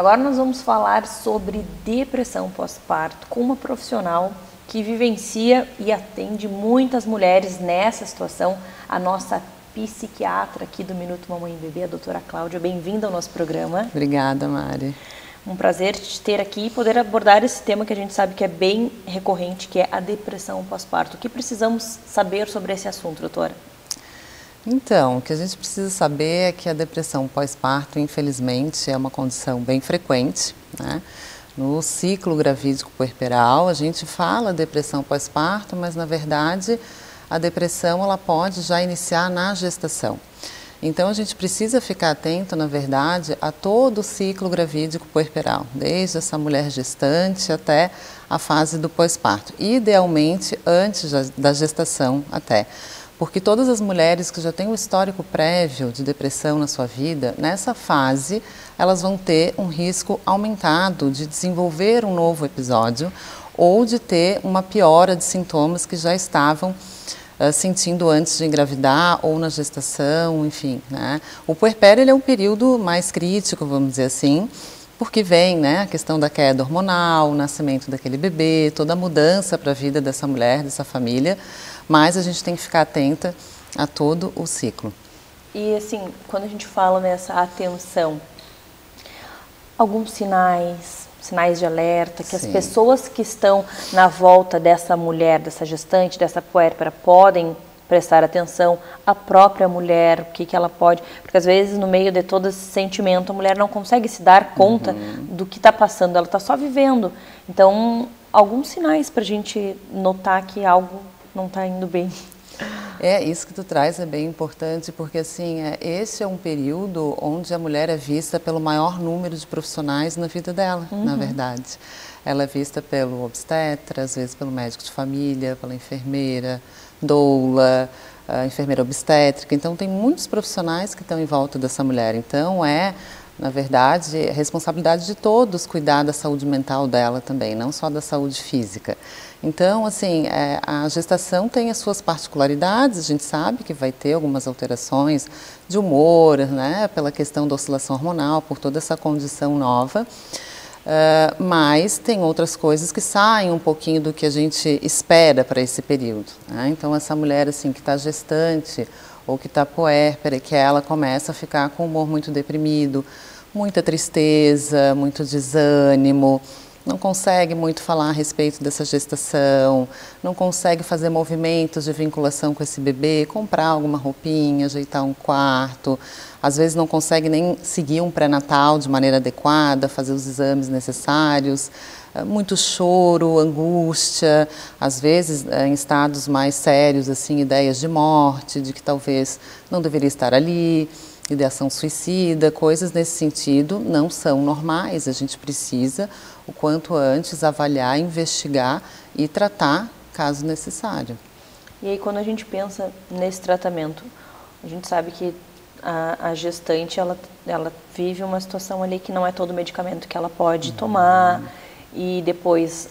Agora nós vamos falar sobre depressão pós-parto com uma profissional que vivencia e atende muitas mulheres nessa situação, a nossa psiquiatra aqui do Minuto Mamãe e Bebê, a doutora Cláudia. Bem-vinda ao nosso programa. Obrigada, Mari. Um prazer te ter aqui e poder abordar esse tema que a gente sabe que é bem recorrente, que é a depressão pós-parto. O que precisamos saber sobre esse assunto, doutora? Então, o que a gente precisa saber é que a depressão pós-parto, infelizmente, é uma condição bem frequente, né? No ciclo gravídico puerperal, a gente fala depressão pós-parto, mas na verdade a depressão ela pode já iniciar na gestação. Então a gente precisa ficar atento, na verdade, a todo o ciclo gravídico puerperal, desde essa mulher gestante até a fase do pós-parto, idealmente antes da gestação até. Porque todas as mulheres que já têm um histórico prévio de depressão na sua vida, nessa fase, elas vão ter um risco aumentado de desenvolver um novo episódio ou de ter uma piora de sintomas que já estavam sentindo antes de engravidar ou na gestação, enfim, né? O puerpério ele é um período mais crítico, vamos dizer assim, porque vem, né, a questão da queda hormonal, o nascimento daquele bebê, toda a mudança para a vida dessa mulher, dessa família, mas a gente tem que ficar atenta a todo o ciclo. E assim, quando a gente fala nessa atenção, alguns sinais de alerta, que as pessoas que estão na volta dessa mulher, dessa gestante, dessa puérpera, podem prestar atenção, a própria mulher, o que ela pode... Porque às vezes no meio de todo esse sentimento a mulher não consegue se dar conta do que está passando, ela está só vivendo. Então, alguns sinais para a gente notar que algo não está indo bem. Isso que tu traz é bem importante, porque assim, esse é um período onde a mulher é vista pelo maior número de profissionais na vida dela, na verdade. Ela é vista pelo obstetra, às vezes pelo médico de família, pela enfermeira, doula, a enfermeira obstétrica. Então, tem muitos profissionais que estão em volta dessa mulher. Então, na verdade, a responsabilidade de todos cuidar da saúde mental dela também, não só da saúde física. Então, assim, a gestação tem as suas particularidades, a gente sabe que vai ter algumas alterações de humor, né, pela questão da oscilação hormonal, por toda essa condição nova, mas tem outras coisas que saem um pouquinho do que a gente espera para esse período, né? Então, essa mulher, assim, que está gestante ou que está puérpera, que ela começa a ficar com o humor muito deprimido, muita tristeza, muito desânimo, não consegue muito falar a respeito dessa gestação, não consegue fazer movimentos de vinculação com esse bebê, comprar alguma roupinha, ajeitar um quarto, às vezes não consegue nem seguir um pré-natal de maneira adequada, fazer os exames necessários, muito choro, angústia, às vezes em estados mais sérios, assim, ideias de morte, de que talvez não deveria estar ali, ideação suicida, coisas nesse sentido não são normais, a gente precisa o quanto antes avaliar, investigar e tratar caso necessário. E aí quando a gente pensa nesse tratamento, a gente sabe que a gestante ela vive uma situação ali que não é todo medicamento que ela pode tomar, e depois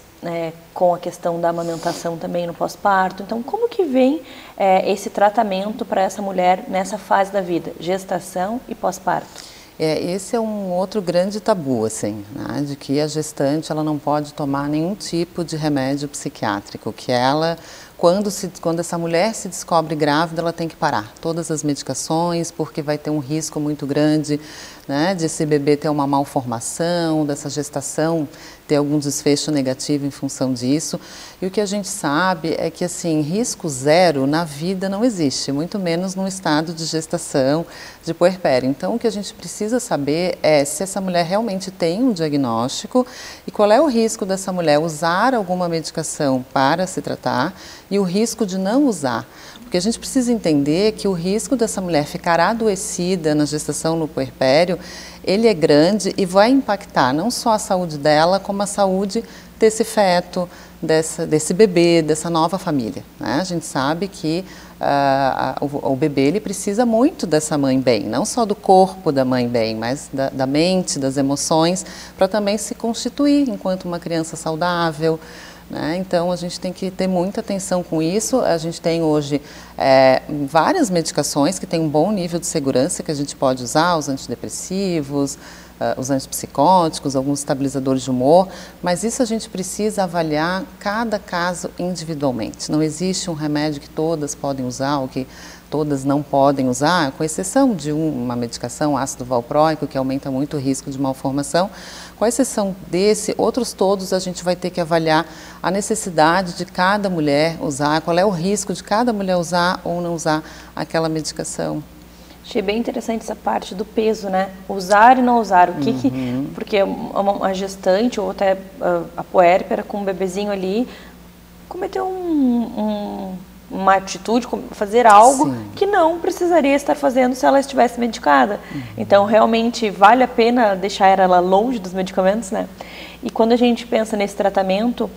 com a questão da amamentação também no pós-parto. Então, como que vem esse tratamento para essa mulher nessa fase da vida, gestação e pós-parto? Esse é um outro grande tabu, assim, né, de que a gestante ela não pode tomar nenhum tipo de remédio psiquiátrico, que ela, quando essa mulher se descobre grávida, ela tem que parar todas as medicações, porque vai ter um risco muito grande, né, de esse bebê ter uma malformação, dessa gestação ter algum desfecho negativo em função disso. E o que a gente sabe é que, assim, risco zero na vida não existe, muito menos no estado de gestação, de puerpério. Então, o que a gente precisa saber é se essa mulher realmente tem um diagnóstico e qual é o risco dessa mulher usar alguma medicação para se tratar e o risco de não usar. Porque a gente precisa entender que o risco dessa mulher ficar adoecida na gestação, no puerpério, ele é grande e vai impactar não só a saúde dela, como a saúde desse feto, desse bebê, dessa nova família, né? A gente sabe que o bebê ele precisa muito dessa mãe bem, não só do corpo da mãe bem, mas da mente, das emoções, para também se constituir enquanto uma criança saudável, né? Então, a gente tem que ter muita atenção com isso. A gente tem hoje várias medicações que têm um bom nível de segurança que a gente pode usar, os antidepressivos, os antipsicóticos, alguns estabilizadores de humor, mas isso a gente precisa avaliar cada caso individualmente. Não existe um remédio que todas podem usar ou que todas não podem usar, com exceção de uma medicação, ácido valproico, que aumenta muito o risco de malformação. Com exceção desse, outros todos a gente vai ter que avaliar a necessidade de cada mulher usar, qual é o risco de cada mulher usar ou não usar aquela medicação. Achei bem interessante essa parte do peso, né? Usar e não usar. O que porque uma gestante ou até a puérpera com um bebezinho ali cometeu uma atitude, fazer algo que não precisaria estar fazendo se ela estivesse medicada. Então, realmente, vale a pena deixar ela longe dos medicamentos, né? E quando a gente pensa nesse tratamento,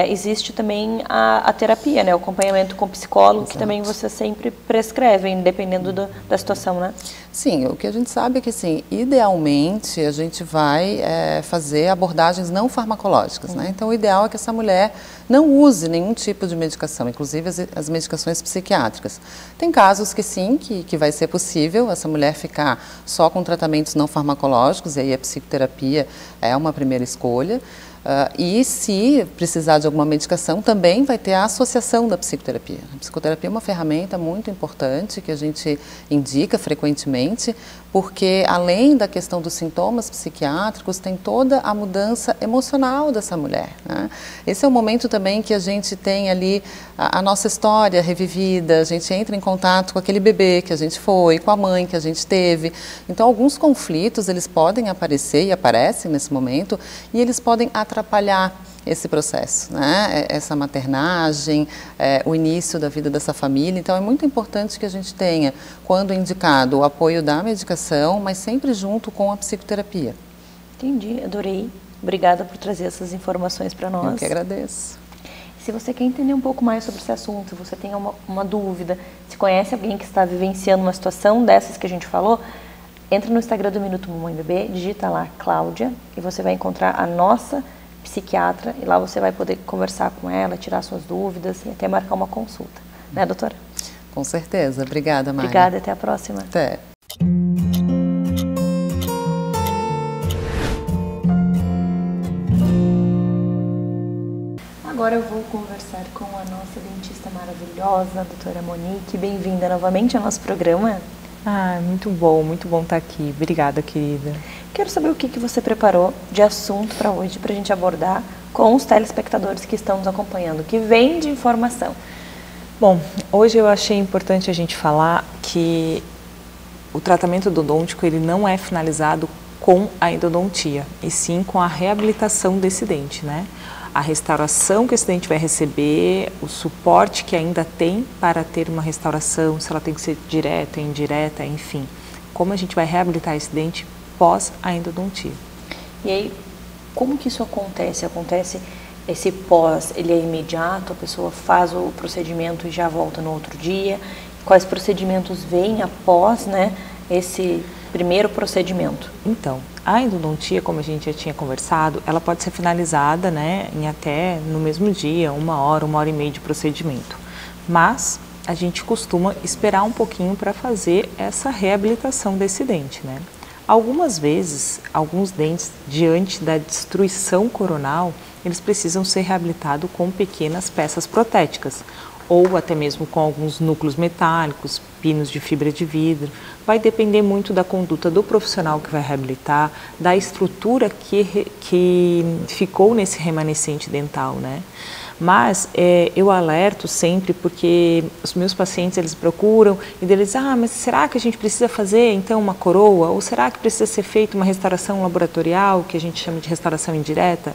existe também a terapia, né? O acompanhamento com psicólogo, que também você sempre prescreve, dependendo da situação, né? Sim, o que a gente sabe é que, assim, idealmente, a gente vai fazer abordagens não farmacológicas, né? Então, o ideal é que essa mulher não use nenhum tipo de medicação, inclusive as medicações psiquiátricas. Tem casos que sim, que vai ser possível essa mulher ficar só com tratamentos não farmacológicos, e aí a psicoterapia é uma primeira escolha. E se precisar de alguma medicação, também vai ter a associação da psicoterapia. A psicoterapia é uma ferramenta muito importante que a gente indica frequentemente, porque além da questão dos sintomas psiquiátricos, tem toda a mudança emocional dessa mulher, né? Esse é o momento também que a gente tem ali a nossa história revivida, a gente entra em contato com aquele bebê que a gente foi, com a mãe que a gente teve. Então, alguns conflitos, eles podem aparecer e aparecem nesse momento, e eles podem atrapalhar esse processo, né? Essa maternagem, o início da vida dessa família. Então, é muito importante que a gente tenha, quando indicado, o apoio da medicação, mas sempre junto com a psicoterapia. Entendi, adorei. Obrigada por trazer essas informações para nós. Eu que agradeço. Se você quer entender um pouco mais sobre esse assunto, se você tem uma dúvida, se conhece alguém que está vivenciando uma situação dessas que a gente falou, entra no Instagram do Minuto Mamãe Bebê, digita lá Cláudia e você vai encontrar a nossa psiquiatra e lá você vai poder conversar com ela, tirar suas dúvidas e até marcar uma consulta. Né, doutora? Com certeza. Obrigada, Maria. Obrigada e até a próxima. Até. Agora eu vou conversar com a nossa dentista maravilhosa, a doutora Monique. Bem-vinda novamente ao nosso programa. Muito bom estar aqui. Obrigada, querida. Quero saber o que você preparou de assunto para hoje, para a gente abordar com os telespectadores que estão nos acompanhando, que vem de informação. Bom, hoje eu achei importante a gente falar que o tratamento endodôntico ele não é finalizado com a endodontia, e sim com a reabilitação desse dente, né? A restauração que esse dente vai receber, o suporte que ainda tem para ter uma restauração, se ela tem que ser direta, indireta, enfim. Como a gente vai reabilitar esse dente pós a endodontia. E aí, como que isso acontece? Acontece esse pós, ele é imediato, a pessoa faz o procedimento e já volta no outro dia? Quais procedimentos vêm após, né, esse primeiro procedimento? Então, a endodontia, como a gente já tinha conversado, ela pode ser finalizada, né, em até no mesmo dia, 1 hora e meia de procedimento. Mas a gente costuma esperar um pouquinho para fazer essa reabilitação desse dente, né? Algumas vezes, alguns dentes, diante da destruição coronal, eles precisam ser reabilitados com pequenas peças protéticas, ou até mesmo com alguns núcleos metálicos, pinos de fibra de vidro. Vai depender muito da conduta do profissional que vai reabilitar, da estrutura que ficou nesse remanescente dental, né? Mas eu alerto sempre porque os meus pacientes eles procuram e eles mas será que a gente precisa fazer então uma coroa? Ou será que precisa ser feita uma restauração laboratorial, que a gente chama de restauração indireta?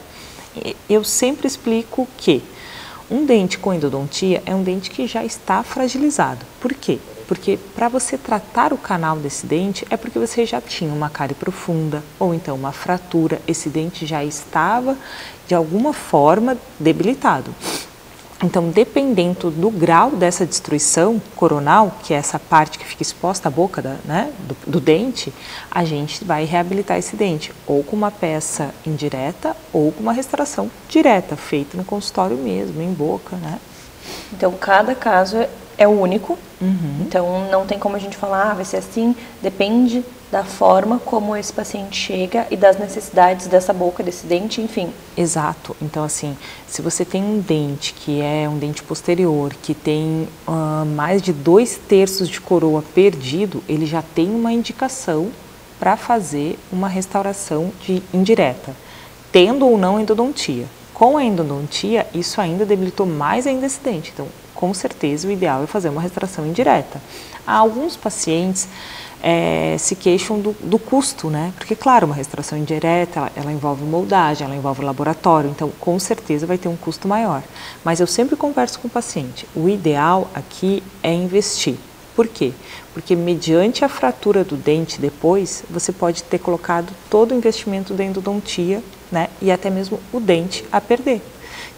Eu sempre explico que um dente com endodontia é um dente que já está fragilizado. Por quê? Porque para você tratar o canal desse dente é porque você já tinha uma cárie profunda ou então uma fratura, esse dente já estava de alguma forma debilitado. Então, dependendo do grau dessa destruição coronal, que é essa parte que fica exposta à boca do dente, a gente vai reabilitar esse dente ou com uma peça indireta ou com uma restauração direta, feita no consultório mesmo, em boca, né? Então, cada caso é único, então não tem como a gente falar, vai ser assim, depende da forma como esse paciente chega e das necessidades dessa boca, desse dente, enfim. Exato. Então, assim, se você tem um dente que é um dente posterior, que tem mais de 2/3 de coroa perdido, ele já tem uma indicação para fazer uma restauração indireta, tendo ou não endodontia. Com a endodontia, isso ainda debilitou mais ainda esse dente. Então, com certeza, o ideal é fazer uma restauração indireta. Há alguns pacientes se queixam do custo, né? Porque, claro, uma restauração indireta, ela envolve moldagem, ela envolve laboratório, então, com certeza, vai ter um custo maior. Mas eu sempre converso com o paciente, o ideal aqui é investir. Por quê? Porque mediante a fratura do dente depois, você pode ter colocado todo o investimento da endodontia, né? E até mesmo o dente a perder.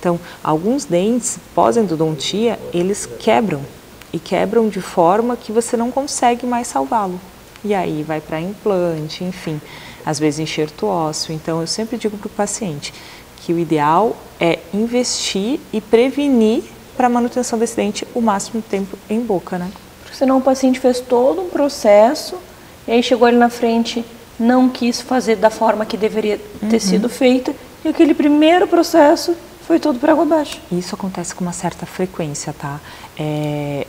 Então, alguns dentes pós-endodontia, eles quebram. E quebram de forma que você não consegue mais salvá-lo. E aí vai para implante, enfim, às vezes enxerto ósseo. Então, eu sempre digo para o paciente que o ideal é investir e prevenir para a manutenção desse dente o máximo tempo em boca, né? Porque senão o paciente fez todo um processo e aí chegou ali na frente, não quis fazer da forma que deveria ter sido feita e aquele primeiro processo foi todo para água abaixo. Isso acontece com uma certa frequência, tá?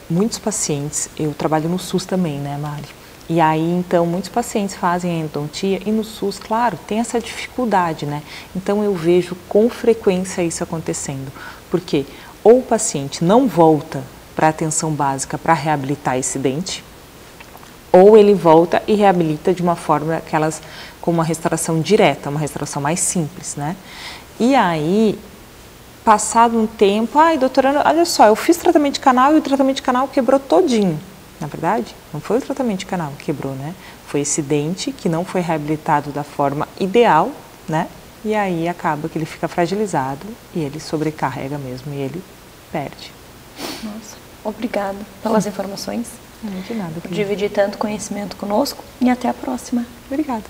Muitos pacientes, eu trabalho no SUS também, né, Mari? E aí, então, muitos pacientes fazem a endodontia e no SUS, claro, tem essa dificuldade, né? Então, eu vejo com frequência isso acontecendo. Porque ou o paciente não volta para a atenção básica para reabilitar esse dente, ou ele volta e reabilita de uma forma com uma restauração direta, uma restauração mais simples, né? E aí, passado um tempo, doutora, olha só, eu fiz tratamento de canal e o tratamento de canal quebrou todinho. Na verdade, não foi o tratamento de canal que quebrou, né? Foi esse dente que não foi reabilitado da forma ideal, né? E aí acaba que ele fica fragilizado e ele sobrecarrega mesmo e ele perde. Nossa, obrigada pelas informações. Não, de nada. Por dividir tanto conhecimento conosco e até a próxima. Obrigada.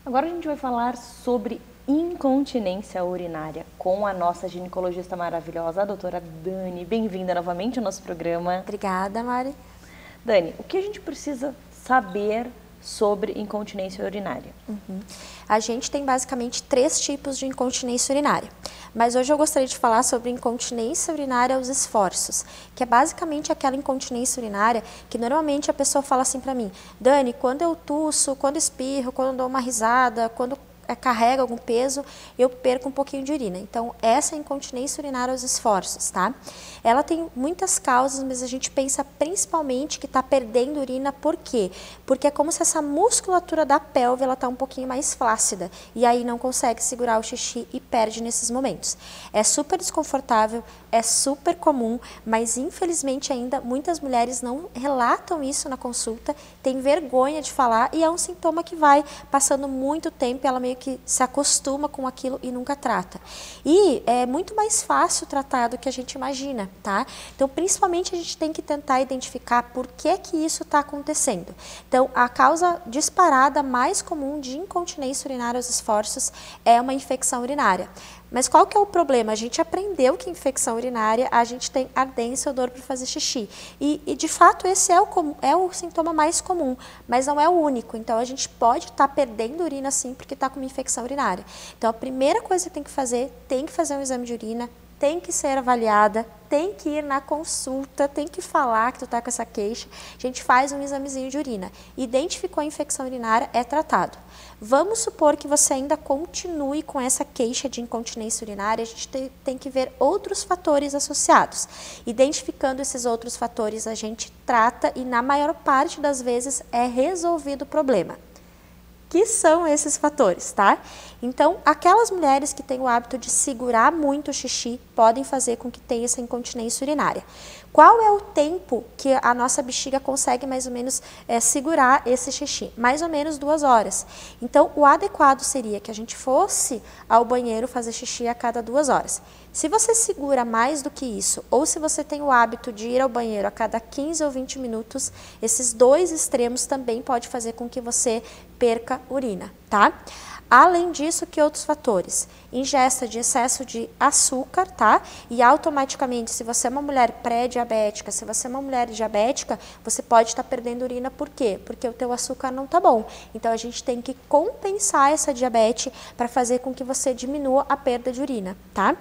Agora a gente vai falar sobre incontinência urinária com a nossa ginecologista maravilhosa, a doutora Dani. Bem-vinda novamente ao nosso programa. Obrigada, Mari. Dani, o que a gente precisa saber sobre incontinência urinária? A gente tem basicamente 3 tipos de incontinência urinária, mas hoje eu gostaria de falar sobre incontinência urinária aos esforços, que é basicamente aquela incontinência urinária que normalmente a pessoa fala assim pra mim: Dani, quando eu tuço, quando espirro, quando dou uma risada, quando carrega algum peso, eu perco um pouquinho de urina. Então, essa é a incontinência urinária aos esforços, tá? Ela tem muitas causas, mas a gente pensa principalmente que está perdendo urina. Por quê? Porque é como se essa musculatura da pelve, ela está um pouquinho mais flácida, e aí não consegue segurar o xixi e perde nesses momentos. É super desconfortável, é super comum, mas infelizmente ainda muitas mulheres não relatam isso na consulta, têm vergonha de falar, e é um sintoma que vai passando muito tempo e ela meio que se acostuma com aquilo e nunca trata. E é muito mais fácil tratar do que a gente imagina, tá? Então, principalmente a gente tem que tentar identificar por que isso está acontecendo. Então, a causa disparada mais comum de incontinência urinária aos esforços é uma infecção urinária. Mas qual que é o problema? A gente aprendeu que infecção urinária, a gente tem ardência ou dor para fazer xixi. E de fato esse é o sintoma mais comum, mas não é o único. Então a gente pode estar perdendo urina sim porque está com uma infecção urinária. Então a primeira coisa que tem que fazer um exame de urina, tem que ser avaliada, tem que ir na consulta, tem que falar que tu está com essa queixa. A gente faz um examezinho de urina. Identificou a infecção urinária, é tratado. Vamos supor que você ainda continue com essa queixa de incontinência urinária, a gente tem que ver outros fatores associados. Identificando esses outros fatores, a gente trata e na maior parte das vezes é resolvido o problema. Que são esses fatores, tá? Então, aquelas mulheres que têm o hábito de segurar muito o xixi podem fazer com que tenha essa incontinência urinária. Qual é o tempo que a nossa bexiga consegue mais ou menos segurar esse xixi? Mais ou menos 2 horas. Então, o adequado seria que a gente fosse ao banheiro fazer xixi a cada 2 horas. Se você segura mais do que isso, ou se você tem o hábito de ir ao banheiro a cada 15 ou 20 minutos, esses 2 extremos também pode fazer com que você perca urina, tá? Além disso, que outros fatores? Ingesta de excesso de açúcar, tá? E automaticamente, se você é uma mulher pré-diabética, se você é uma mulher diabética, você pode estar perdendo urina. Por quê? Porque o teu açúcar não tá bom. Então, a gente tem que compensar essa diabetes para fazer com que você diminua a perda de urina, tá?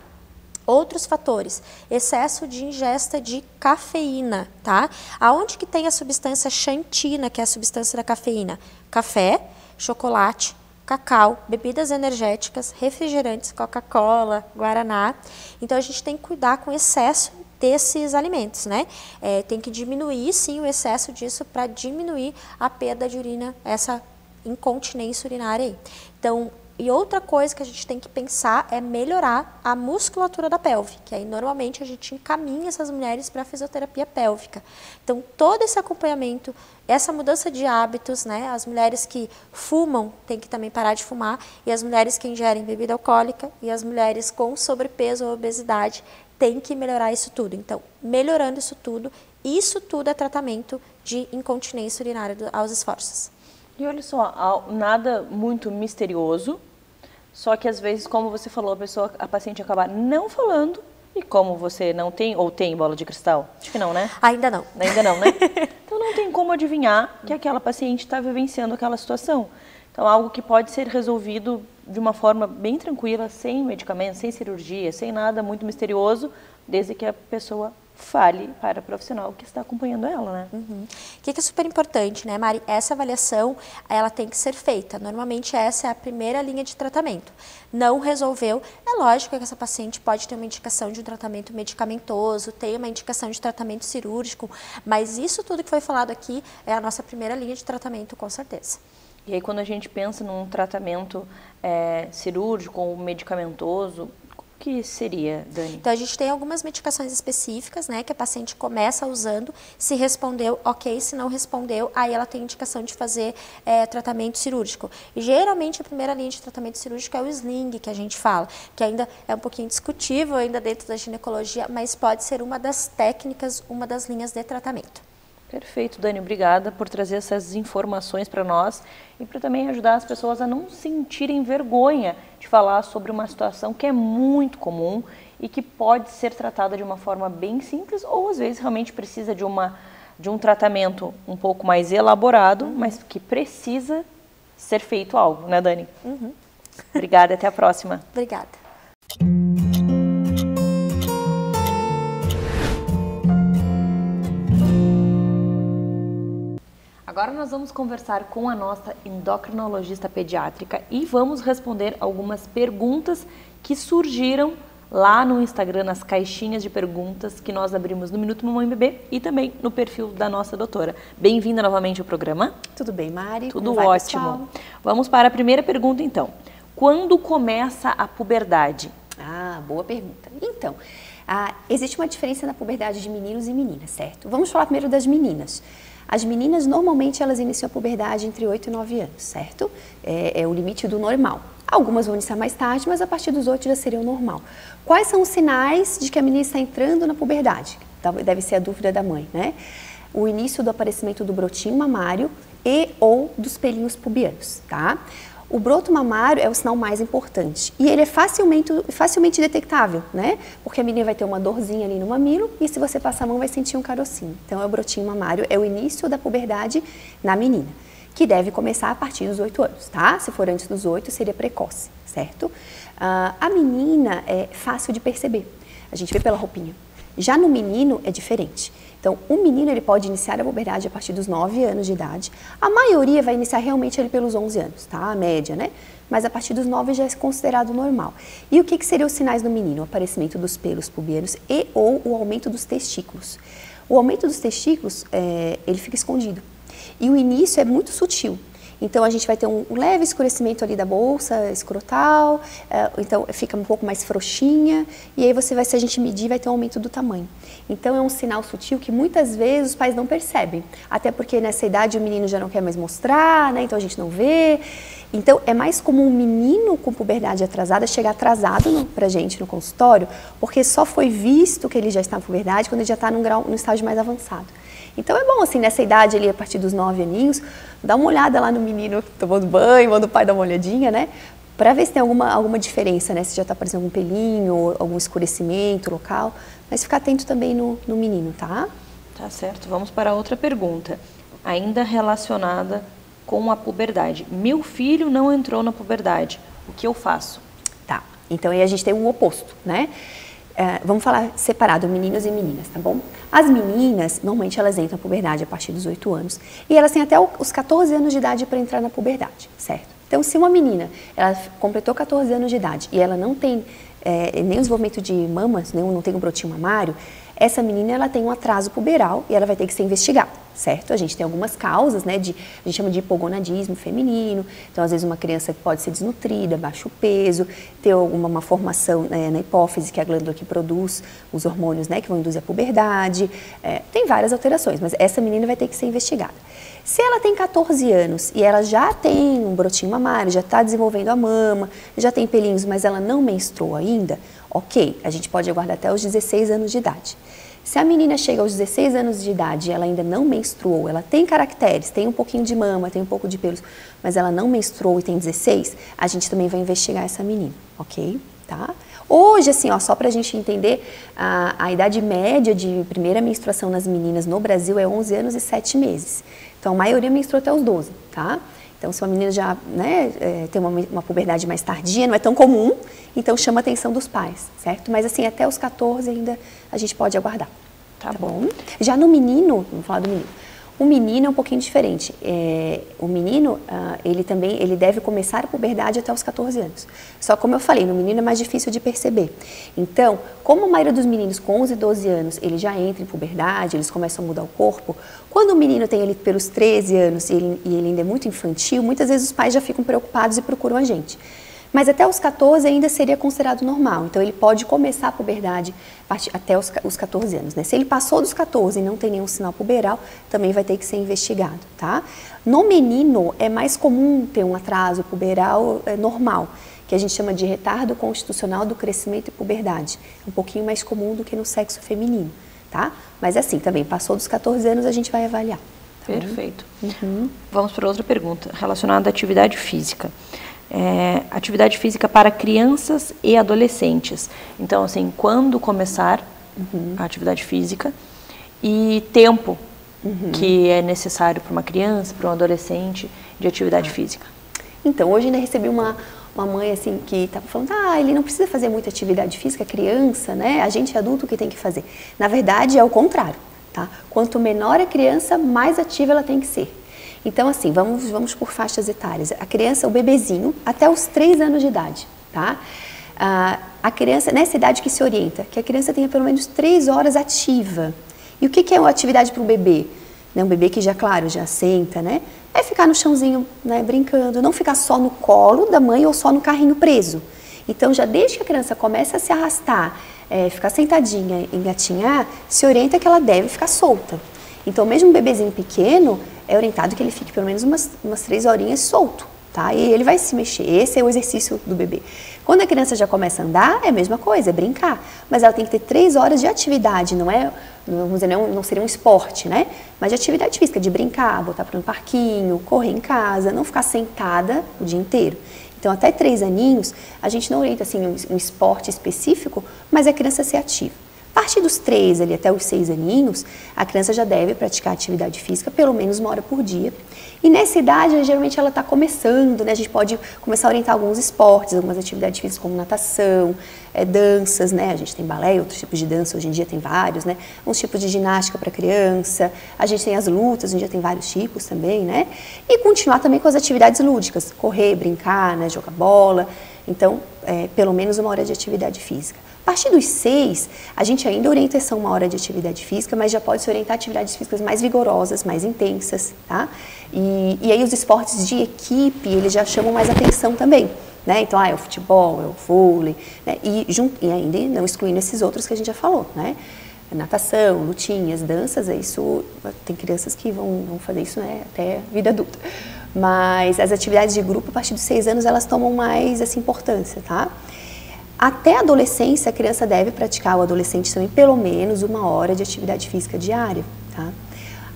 Outros fatores, excesso de ingesta de cafeína, tá? Aonde que tem a substância xantina, que é a substância da cafeína? Café, chocolate, cacau, bebidas energéticas, refrigerantes, Coca-Cola, Guaraná. Então, a gente tem que cuidar com o excesso desses alimentos, né? Tem que diminuir, sim, o excesso disso para diminuir a perda de urina, essa incontinência urinária aí. Então, e outra coisa que a gente tem que pensar é melhorar a musculatura da pelve, que aí normalmente a gente encaminha essas mulheres para a fisioterapia pélvica. Então, todo esse acompanhamento, essa mudança de hábitos, né? As mulheres que fumam têm que também parar de fumar, e as mulheres que ingerem bebida alcoólica e as mulheres com sobrepeso ou obesidade têm que melhorar isso tudo. Então, melhorando isso tudo é tratamento de incontinência urinária aos esforços. E olha só, nada muito misterioso, só que às vezes, como você falou, a paciente acaba não falando, e como você não tem, ou tem bola de cristal? Acho que não, né? Ainda não. Ainda não, né? Então não tem como adivinhar que aquela paciente está vivenciando aquela situação. Então, algo que pode ser resolvido de uma forma bem tranquila, sem medicamento, sem cirurgia, sem nada muito misterioso, desde que a pessoa fale para o profissional que está acompanhando ela, né? O que é super importante, né, Mari? Essa avaliação, ela tem que ser feita. Normalmente, essa é a primeira linha de tratamento. Não resolveu, é lógico que essa paciente pode ter uma indicação de um tratamento medicamentoso, ter uma indicação de tratamento cirúrgico, mas isso tudo que foi falado aqui é a nossa primeira linha de tratamento, com certeza. E aí, quando a gente pensa num tratamento cirúrgico ou medicamentoso, o que seria, Dani? Então, a gente tem algumas medicações específicas, né, que a paciente começa usando, se respondeu, ok, se não respondeu, aí ela tem indicação de fazer tratamento cirúrgico. E, geralmente, a primeira linha de tratamento cirúrgico é o sling, que a gente fala, que ainda é um pouquinho discutível ainda dentro da ginecologia, mas pode ser uma das técnicas, uma das linhas de tratamento. Perfeito, Dani, obrigada por trazer essas informações para nós e para também ajudar as pessoas a não sentirem vergonha de falar sobre uma situação que é muito comum e que pode ser tratada de uma forma bem simples ou às vezes realmente precisa de um tratamento um pouco mais elaborado, mas que precisa ser feito algo, né, Dani? Obrigada, até a próxima. Obrigada. Agora nós vamos conversar com a nossa endocrinologista pediátrica e vamos responder algumas perguntas que surgiram lá no Instagram, nas caixinhas de perguntas que nós abrimos no Minuto Mamãe Bebê e também no perfil da nossa doutora. Bem-vinda novamente ao programa. Tudo bem, Mari? Tudo ótimo. Pessoal? Vamos para a primeira pergunta, então. Quando começa a puberdade? Ah, boa pergunta. Então, existe uma diferença na puberdade de meninos e meninas, certo? Vamos falar primeiro das meninas. As meninas, normalmente, elas iniciam a puberdade entre 8 e 9 anos, certo? É o limite do normal. Algumas vão iniciar mais tarde, mas a partir dos 8 já seria o normal. Quais são os sinais de que a menina está entrando na puberdade? Deve ser a dúvida da mãe, né? O início do aparecimento do brotinho mamário e ou dos pelinhos pubianos, tá? O broto mamário é o sinal mais importante e ele é facilmente detectável, né? Porque a menina vai ter uma dorzinha ali no mamilo e se você passar a mão vai sentir um carocinho. Então, é o brotinho mamário, é o início da puberdade na menina, que deve começar a partir dos 8 anos, tá? Se for antes dos 8, seria precoce, certo? A menina é fácil de perceber, a gente vê pela roupinha. Já no menino é diferente. Então, o menino ele pode iniciar a puberdade a partir dos 9 anos de idade. A maioria vai iniciar realmente ele pelos 11 anos, tá? A média, né? Mas a partir dos 9 já é considerado normal. E o que seriam os sinais no menino? O aparecimento dos pelos pubianos e ou o aumento dos testículos. O aumento dos testículos, ele fica escondido. E o início é muito sutil. Então, a gente vai ter um leve escurecimento ali da bolsa escrotal, então fica um pouco mais frouxinha, e aí se a gente medir, vai ter um aumento do tamanho. Então, é um sinal sutil que muitas vezes os pais não percebem, até porque nessa idade o menino já não quer mais mostrar, né? Então a gente não vê. Então, é mais comum um menino com puberdade atrasada chegar atrasado pra gente no consultório, porque só foi visto que ele já está na puberdade quando ele já está num estágio mais avançado. Então é bom, assim, nessa idade ali, a partir dos 9 aninhos, dá uma olhada lá no menino tomando banho, manda o pai dar uma olhadinha, né? para ver se tem alguma diferença, né? Se já está aparecendo algum pelinho, algum escurecimento local, mas ficar atento também no menino, tá? Tá certo. Vamos para outra pergunta, ainda relacionada com a puberdade. Meu filho não entrou na puberdade, o que eu faço? Tá, então aí a gente tem o oposto, né? Vamos falar separado, meninos e meninas, tá bom? As meninas, normalmente elas entram na puberdade a partir dos 8 anos e elas têm até os 14 anos de idade para entrar na puberdade, certo? Então, se uma menina, ela completou 14 anos de idade e ela não tem nem o desenvolvimento de mamas, não tem um brotinho mamário, essa menina ela tem um atraso puberal e ela vai ter que ser investigada, certo? A gente tem algumas causas, né, a gente chama de hipogonadismo feminino, então às vezes uma criança pode ser desnutrida, baixo peso, ter uma formação na hipófise, que é a glândula que produz os hormônios, né, que vão induzir a puberdade, tem várias alterações, mas essa menina vai ter que ser investigada. Se ela tem 14 anos e ela já tem um brotinho mamário, já está desenvolvendo a mama, já tem pelinhos, mas ela não menstruou ainda, ok, a gente pode aguardar até os 16 anos de idade. Se a menina chega aos 16 anos de idade e ela ainda não menstruou, ela tem caracteres, tem um pouquinho de mama, tem um pouco de pelos, mas ela não menstruou e tem 16, a gente também vai investigar essa menina, ok? Tá? Hoje, assim, ó, só pra gente entender, a idade média de primeira menstruação nas meninas no Brasil é 11 anos e 7 meses. Então, a maioria menstrua até os 12, tá? Então, se uma menina já tem uma puberdade mais tardia, não é tão comum, então chama a atenção dos pais, certo? Mas, assim, até os 14 ainda a gente pode aguardar. Tá bom? Já no menino, vamos falar do menino. O menino é um pouquinho diferente. O menino, ele deve começar a puberdade até os 14 anos. Só como eu falei, no menino é mais difícil de perceber. Então, como a maioria dos meninos com 11 e 12 anos, ele já entra em puberdade, eles começam a mudar o corpo, quando o menino tem ali pelos 13 anos e ele ainda é muito infantil, muitas vezes os pais já ficam preocupados e procuram a gente. Mas até os 14 ainda seria considerado normal, então ele pode começar a puberdade até os 14 anos, né? Se ele passou dos 14 e não tem nenhum sinal puberal, também vai ter que ser investigado, tá? No menino é mais comum ter um atraso puberal normal, que a gente chama de retardo constitucional do crescimento e puberdade. É um pouquinho mais comum do que no sexo feminino, tá? Mas assim, também passou dos 14 anos a gente vai avaliar. Tá? Perfeito. Vamos para outra pergunta, relacionada à atividade física. Atividade física para crianças e adolescentes. Então, assim, quando começar a atividade física e tempo que é necessário para uma criança, para um adolescente de atividade física. Então, hoje ainda recebi uma mãe assim que estava falando, ele não precisa fazer muita atividade física, criança, né? A gente adulto que tem que fazer. Na verdade, é o contrário, tá? Quanto menor a criança, mais ativa ela tem que ser. Então, assim, vamos por faixas etárias. A criança, o bebezinho, até os 3 anos de idade, tá? A criança, nessa idade que se orienta, que a criança tenha pelo menos 3 horas ativa. E o que é uma atividade para um bebê? Um bebê que já, claro, já senta, né? É ficar no chãozinho, né, brincando, não ficar só no colo da mãe ou só no carrinho preso. Então, já desde que a criança começa a se arrastar, ficar sentadinha, engatinhar, se orienta que ela deve ficar solta. Então, mesmo um bebezinho pequeno, é orientado que ele fique pelo menos umas 3 horinhas solto, tá? E ele vai se mexer, esse é o exercício do bebê. Quando a criança já começa a andar, é a mesma coisa, é brincar. Mas ela tem que ter 3 horas de atividade, vamos dizer, não seria um esporte, né? Mas de atividade física, de brincar, botar para um parquinho, correr em casa, não ficar sentada o dia inteiro. Então, até 3 aninhos, a gente não orienta assim, um esporte específico, mas a criança ser ativa. A partir dos 3 ali até os 6 aninhos, a criança já deve praticar atividade física pelo menos 1 hora por dia. E nessa idade, geralmente ela está começando, né? A gente pode começar a orientar alguns esportes, algumas atividades físicas como natação, danças, né? A gente tem balé, outros tipos de dança, hoje em dia tem vários, né? Uns tipos de ginástica para criança, a gente tem as lutas, hoje em dia tem vários tipos também, né? E continuar também com as atividades lúdicas, correr, brincar, né? Jogar bola. Então, pelo menos 1 hora de atividade física. A partir dos 6, a gente ainda orienta essa 1 hora de atividade física, mas já pode se orientar a atividades físicas mais vigorosas, mais intensas, tá? E aí os esportes de equipe, eles já chamam mais atenção também, né? Então, é o futebol, é o vôlei, né? E ainda não excluindo esses outros que a gente já falou, né? Natação, lutinhas, danças, isso, tem crianças que vão fazer isso, né, até a vida adulta. Mas as atividades de grupo, a partir dos 6 anos, elas tomam mais essa importância, tá? Até a adolescência, a criança deve praticar, o adolescente também, pelo menos 1 hora de atividade física diária, tá?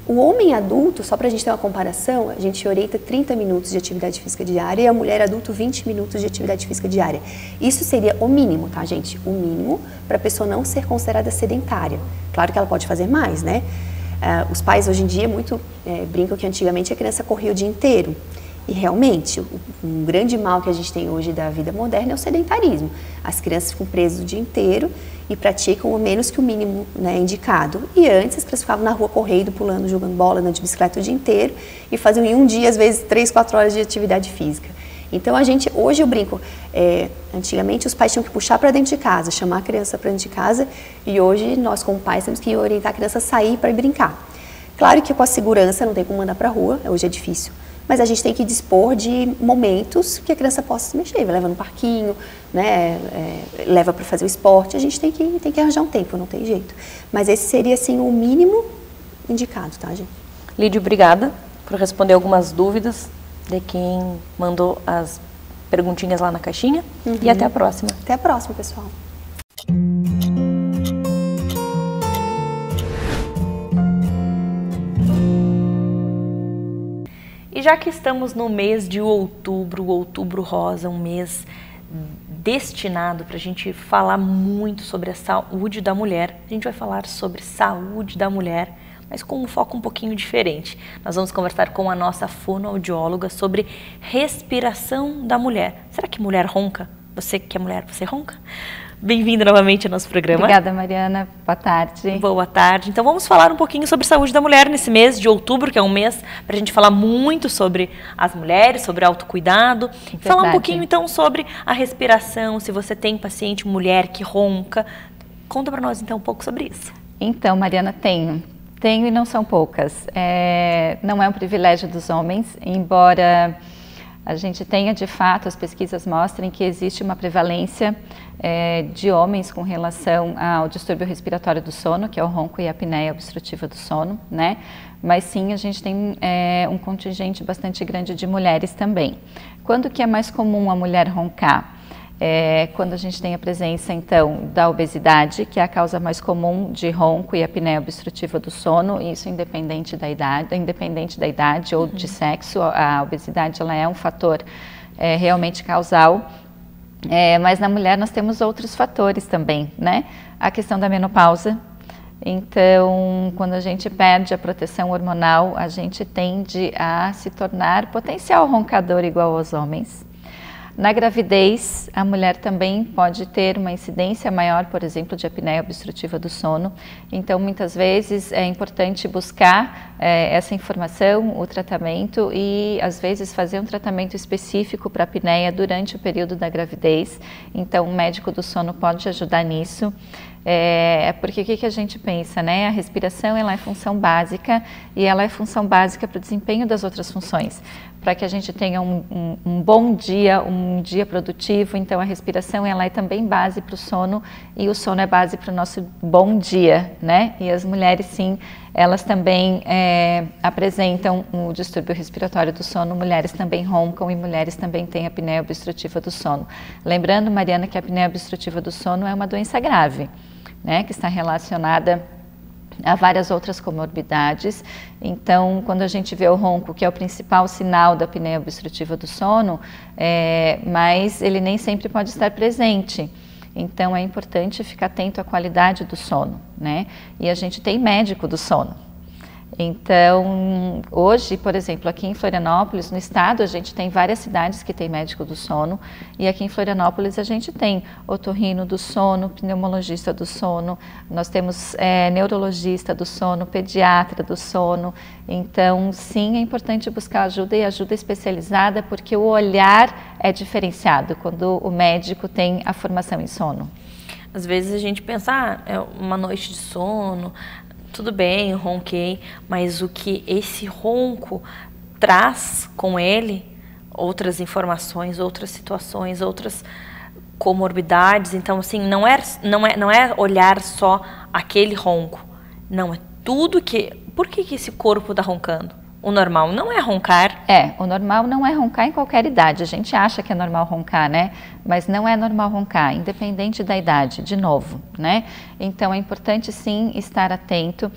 O homem adulto, só para a gente ter uma comparação, a gente orienta 30 minutos de atividade física diária e a mulher adulto 20 minutos de atividade física diária. Isso seria o mínimo, tá, gente? O mínimo para a pessoa não ser considerada sedentária. Claro que ela pode fazer mais, né? Os pais hoje em dia brincam que antigamente a criança corria o dia inteiro. E realmente, um grande mal que a gente tem hoje da vida moderna é o sedentarismo. As crianças ficam presas o dia inteiro e praticam o menos que o mínimo, né, indicado. E antes as crianças ficavam na rua correndo, pulando, jogando bola, andando de bicicleta o dia inteiro e faziam em um dia, às vezes, 3, 4 horas de atividade física. Então hoje eu brinco, antigamente os pais tinham que puxar para dentro de casa, chamar a criança para dentro de casa e hoje nós como pais temos que orientar a criança a sair para brincar. Claro que com a segurança não tem como mandar para a rua, hoje é difícil. Mas a gente tem que dispor de momentos que a criança possa se mexer, leva no parquinho, né, leva para fazer o esporte, a gente tem que arranjar um tempo, não tem jeito. Mas esse seria, assim, o mínimo indicado, tá, gente? Lídia, obrigada por responder algumas dúvidas de quem mandou as perguntinhas lá na caixinha. E até a próxima. Até a próxima, pessoal. E já que estamos no mês de outubro, o Outubro Rosa, um mês destinado para a gente falar muito sobre a saúde da mulher, a gente vai falar sobre saúde da mulher, mas com um foco um pouquinho diferente. Nós vamos conversar com a nossa fonoaudióloga sobre respiração da mulher. Será que mulher ronca? Você que é mulher, você ronca? Bem-vinda novamente ao nosso programa. Obrigada, Mariana. Boa tarde. Boa tarde. Então vamos falar um pouquinho sobre saúde da mulher nesse mês de outubro, que é um mês para a gente falar muito sobre as mulheres, sobre autocuidado. Falar um pouquinho então sobre a respiração, se você tem paciente mulher que ronca. Conta para nós então um pouco sobre isso. Então, Mariana, tenho e não são poucas. Não é um privilégio dos homens, embora a gente tenha, de fato, as pesquisas mostrem que existe uma prevalência de homens com relação ao distúrbio respiratório do sono, que é o ronco e a apneia obstrutiva do sono, né? Mas sim, a gente tem um contingente bastante grande de mulheres também. Quando que é mais comum a mulher roncar? Quando a gente tem a presença, então, da obesidade, que é a causa mais comum de ronco e apneia obstrutiva do sono, isso independente da idade ou de sexo. A obesidade ela é um fator realmente causal, mas na mulher nós temos outros fatores também, né? A questão da menopausa. Então, quando a gente perde a proteção hormonal, a gente tende a se tornar potencial roncador igual aos homens. Na gravidez, a mulher também pode ter uma incidência maior, por exemplo, de apneia obstrutiva do sono. Então, muitas vezes é importante buscar essa informação, o tratamento e, às vezes, fazer um tratamento específico para a apneia durante o período da gravidez. Então, o médico do sono pode ajudar nisso. Porque o que a gente pensa, né? A respiração ela é função básica e ela é função básica para o desempenho das outras funções. Para que a gente tenha um bom dia, um dia produtivo, então a respiração ela é também base para o sono e o sono é base para o nosso bom dia, né? E as mulheres sim, elas também apresentam o distúrbio respiratório do sono, mulheres também roncam e mulheres também têm apneia obstrutiva do sono. Lembrando, Mariana, que a apneia obstrutiva do sono é uma doença grave, né? Que está relacionada a várias outras comorbidades. Então, quando a gente vê o ronco, que é o principal sinal da apneia obstrutiva do sono, mas ele nem sempre pode estar presente. Então, é importante ficar atento à qualidade do sono, né? E a gente tem médico do sono. Então, hoje, por exemplo, aqui em Florianópolis, no estado, a gente tem várias cidades que tem médico do sono e aqui em Florianópolis a gente tem otorrino do sono, pneumologista do sono, nós temos neurologista do sono, pediatra do sono. Então, sim, é importante buscar ajuda e ajuda especializada porque o olhar é diferenciado quando o médico tem a formação em sono. Às vezes a gente pensa, é uma noite de sono, tudo bem, ronquei, mas o que esse ronco traz com ele, outras informações, outras situações, outras comorbidades. Então, assim, não é olhar só aquele ronco. Não, é tudo que... Por que esse corpo está roncando? O normal não é roncar? O normal não é roncar em qualquer idade. A gente acha que é normal roncar, né? Mas não é normal roncar, independente da idade, de novo, né? Então é importante sim estar atento.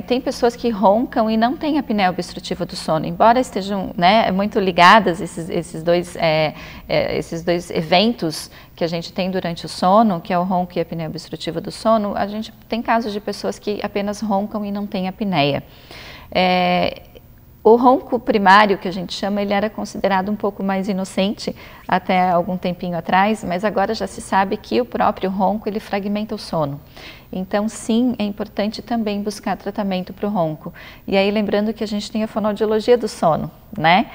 Tem pessoas que roncam e não têm apneia obstrutiva do sono, embora estejam, né, muito ligadas esses dois eventos que a gente tem durante o sono, que é o ronco e a apneia obstrutiva do sono. A gente tem casos de pessoas que apenas roncam e não têm apneia. O ronco primário, que a gente chama, ele era considerado um pouco mais inocente até algum tempinho atrás, mas agora já se sabe que o próprio ronco, ele fragmenta o sono. Então, sim, é importante também buscar tratamento para o ronco. E aí, lembrando que a gente tem a fonoaudiologia do sono, né?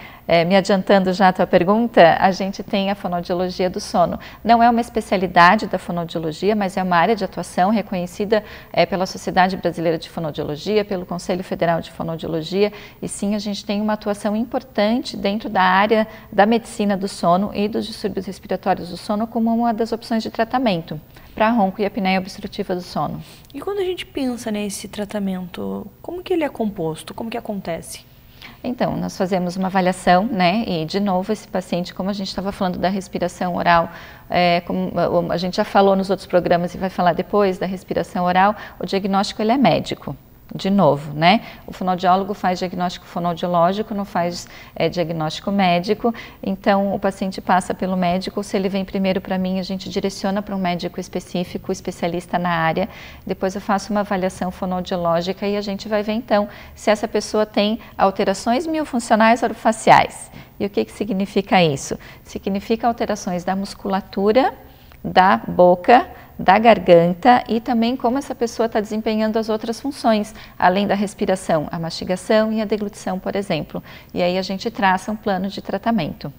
Me adiantando já a tua pergunta, a gente tem a fonoaudiologia do sono. Não é uma especialidade da fonoaudiologia, mas é uma área de atuação reconhecida pela Sociedade Brasileira de Fonoaudiologia, pelo Conselho Federal de Fonoaudiologia, e sim, a gente tem uma atuação importante dentro da área da medicina do sono e dos distúrbios respiratórios do sono como uma das opções de tratamento para ronco e apneia obstrutiva do sono. E quando a gente pensa nesse tratamento, como que ele é composto? Como que acontece? Então, nós fazemos uma avaliação, né? E, de novo, esse paciente, como a gente estava falando da respiração oral, como a gente já falou nos outros programas e vai falar depois da respiração oral, o diagnóstico ele é médico. De novo, né? O fonoaudiólogo faz diagnóstico fonoaudiológico, não faz diagnóstico médico. Então, o paciente passa pelo médico. Se ele vem primeiro para mim, a gente direciona para um médico específico, especialista na área. Depois eu faço uma avaliação fonoaudiológica e a gente vai ver, então, se essa pessoa tem alterações miofuncionais orofaciais. E o que significa isso? Significa alterações da musculatura, da boca, da garganta e também como essa pessoa está desempenhando as outras funções, além da respiração, a mastigação e a deglutição, por exemplo. E aí a gente traça um plano de tratamento.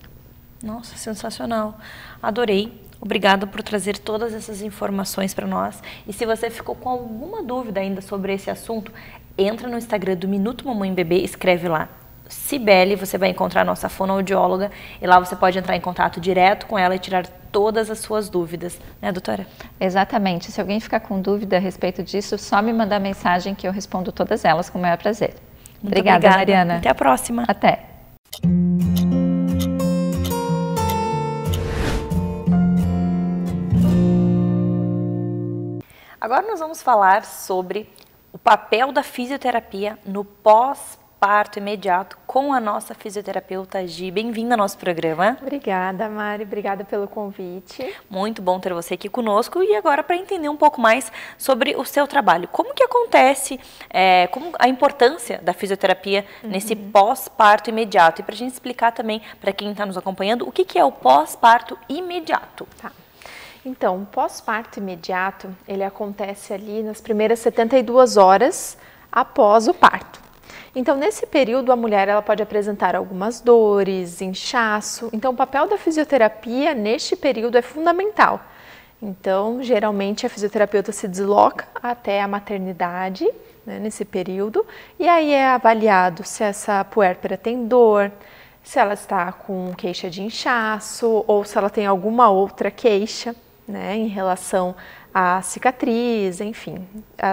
Nossa, sensacional. Adorei. Obrigada por trazer todas essas informações para nós. E se você ficou com alguma dúvida ainda sobre esse assunto, entra no Instagram do Minuto Mamãe Bebê, escreve lá Cibele, você vai encontrar a nossa fonoaudióloga e lá você pode entrar em contato direto com ela e tirar todas as suas dúvidas, né, doutora? Exatamente. Se alguém ficar com dúvida a respeito disso, só me mandar mensagem que eu respondo todas elas com o maior prazer. Muito obrigada, Mariana. Até a próxima. Até. Agora nós vamos falar sobre o papel da fisioterapia no pós-parto imediato com a nossa fisioterapeuta Gi. Bem-vinda ao nosso programa. Obrigada, Mari. Obrigada pelo convite. Muito bom ter você aqui conosco. E agora, para entender um pouco mais sobre o seu trabalho, como que acontece, como a importância da fisioterapia nesse pós-parto imediato? E para a gente explicar também, para quem está nos acompanhando, o que é o pós-parto imediato? Tá. Então, o pós-parto imediato, ele acontece ali nas primeiras 72 horas após o parto. Então, nesse período, a mulher ela pode apresentar algumas dores, inchaço. Então, o papel da fisioterapia neste período é fundamental. Então, geralmente, a fisioterapeuta se desloca até a maternidade, né, nesse período, e aí é avaliado se essa puérpera tem dor, se ela está com queixa de inchaço ou se ela tem alguma outra queixa, né, em relação à cicatriz, enfim,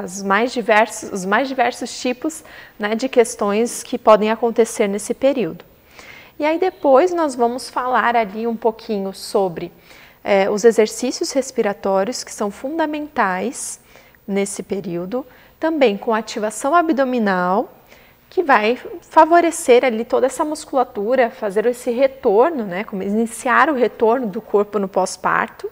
os mais diversos tipos, né, de questões que podem acontecer nesse período. E aí depois nós vamos falar ali um pouquinho sobre os exercícios respiratórios que são fundamentais nesse período, também com ativação abdominal, que vai favorecer ali toda essa musculatura, fazer esse retorno, né, como iniciar o retorno do corpo no pós-parto.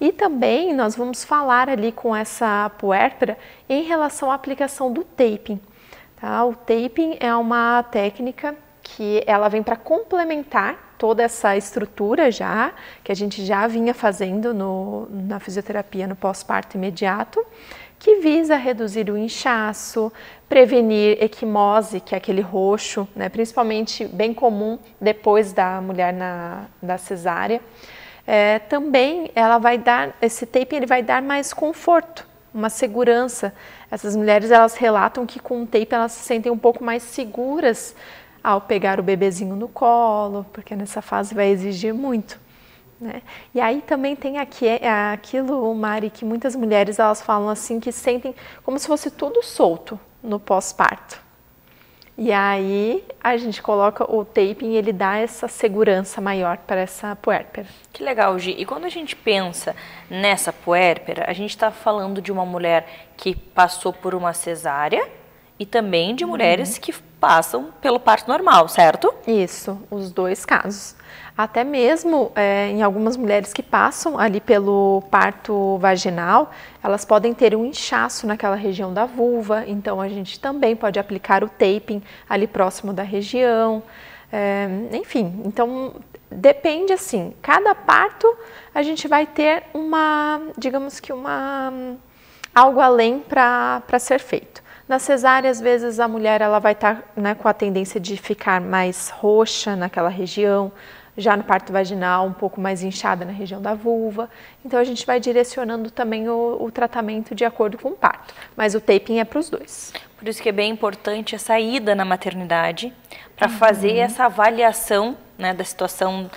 E também nós vamos falar ali com essa puérpera em relação à aplicação do taping. Tá? O taping é uma técnica que ela vem para complementar toda essa estrutura já, que a gente já vinha fazendo na fisioterapia no pós-parto imediato, que visa reduzir o inchaço, prevenir equimose, que é aquele roxo, né, principalmente bem comum depois da mulher da cesárea. Também ela vai dar, esse taping ele vai dar mais conforto, uma segurança. Essas mulheres elas relatam que com o taping elas se sentem um pouco mais seguras ao pegar o bebezinho no colo, porque nessa fase vai exigir muito, né? E aí também tem aquilo, Mari, que muitas mulheres elas falam assim que sentem como se fosse tudo solto no pós-parto. E aí a gente coloca o taping e ele dá essa segurança maior para essa puérpera. Que legal, Gi. E quando a gente pensa nessa puérpera, a gente está falando de uma mulher que passou por uma cesárea e também de mulheres que passam pelo parto normal, certo? Isso, os dois casos. Até mesmo em algumas mulheres que passam ali pelo parto vaginal, elas podem ter um inchaço naquela região da vulva, então a gente também pode aplicar o taping ali próximo da região. Enfim, então depende assim, cada parto a gente vai ter digamos que algo além para ser feito. Na cesárea, às vezes, a mulher ela vai estar com a tendência de ficar mais roxa naquela região, já no parto vaginal, um pouco mais inchada na região da vulva. Então, a gente vai direcionando também o tratamento de acordo com o parto. Mas o taping é para os dois. Por isso que é bem importante essa ida na maternidade, para fazer essa avaliação, né, da situação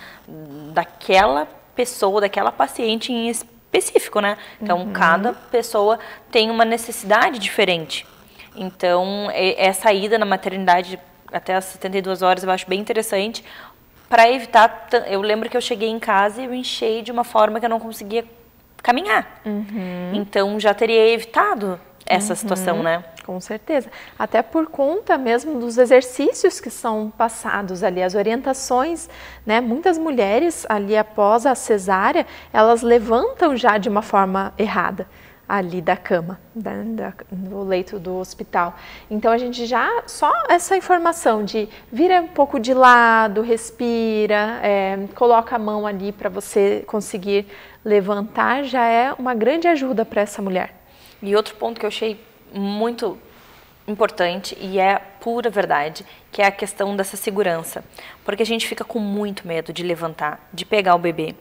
daquela pessoa, daquela paciente em específico, né? Então, cada pessoa tem uma necessidade diferente. Então, essa ida na maternidade até as 72 horas eu acho bem interessante, para evitar... Eu lembro que eu cheguei em casa e eu inchei de uma forma que eu não conseguia caminhar. Então, já teria evitado essa situação, né? Com certeza. Até por conta mesmo dos exercícios que são passados ali, as orientações, né? Muitas mulheres ali após a cesárea, elas levantam já de uma forma errada ali da cama, do leito do hospital. Então, a gente já, só essa informação de vira um pouco de lado, respira, coloca a mão ali para você conseguir levantar, já é uma grande ajuda para essa mulher. E outro ponto que eu achei muito importante e é pura verdade, que é a questão dessa segurança, porque a gente fica com muito medo de levantar, de pegar o bebê.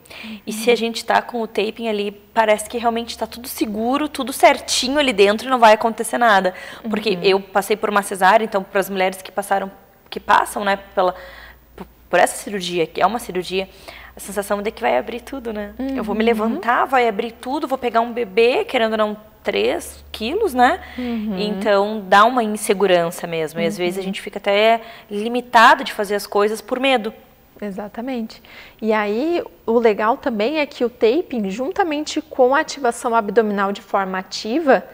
E se a gente está com o taping ali, parece que realmente está tudo seguro, tudo certinho ali dentro e não vai acontecer nada. Porque eu passei por uma cesárea, então para as mulheres que passam, né, por essa cirurgia, que é uma cirurgia, a sensação de que vai abrir tudo, né? Eu vou me levantar, vai abrir tudo, vou pegar um bebê, querendo ou não, 3 quilos, né? Então, dá uma insegurança mesmo. E às vezes a gente fica até limitado de fazer as coisas por medo. Exatamente. E aí, o legal também é que o taping, juntamente com a ativação abdominal de forma ativa,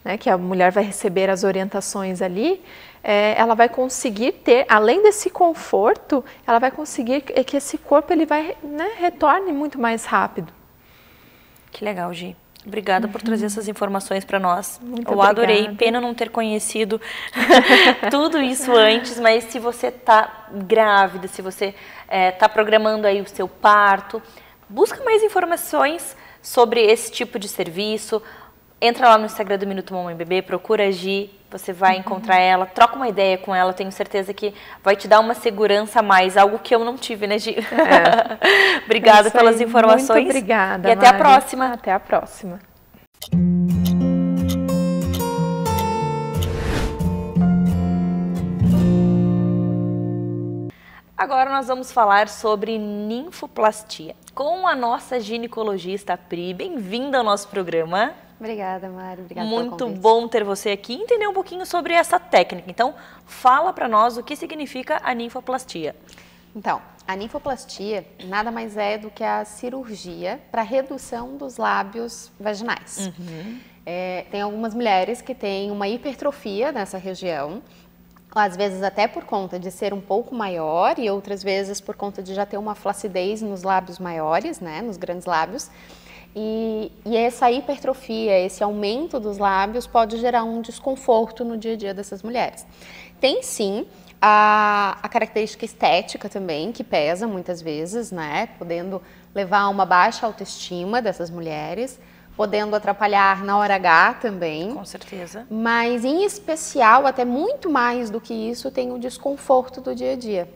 né, que a mulher vai receber as orientações ali, ela vai conseguir ter, além desse conforto, ela vai conseguir que esse corpo ele vai, né, retorne muito mais rápido. Que legal, Gi. Obrigada por trazer essas informações para nós. Muito Eu adorei, obrigada. pena não ter conhecido tudo isso antes, mas se você está grávida, se você está programando aí o seu parto, busca mais informações sobre esse tipo de serviço. Entra lá no Instagram do Minuto Mamãe Bebê, procura a Gi, você vai encontrar ela, troca uma ideia com ela, tenho certeza que vai te dar uma segurança a mais, algo que eu não tive, né, Gi? Obrigada pelas informações. Muito obrigada, e até a Mari. próxima. Até a próxima. Agora nós vamos falar sobre ninfoplastia com a nossa ginecologista Pri. Bem-vinda ao nosso programa. Obrigada, Mari. Obrigada pelo Muito convite. bom ter você aqui e entender um pouquinho sobre essa técnica. Então, fala para nós o que significa a ninfoplastia. Então, a ninfoplastia nada mais é do que a cirurgia para redução dos lábios vaginais. Tem algumas mulheres que têm uma hipertrofia nessa região, às vezes até por conta de ser um pouco maior e outras vezes por conta de já ter uma flacidez nos lábios maiores, né, nos grandes lábios. E essa hipertrofia, esse aumento dos lábios pode gerar um desconforto no dia a dia dessas mulheres. Tem sim a característica estética também, que pesa muitas vezes, né? Podendo levar a uma baixa autoestima dessas mulheres, podendo atrapalhar na hora H também. Com certeza. Mas em especial, até muito mais do que isso, tem o desconforto do dia a dia,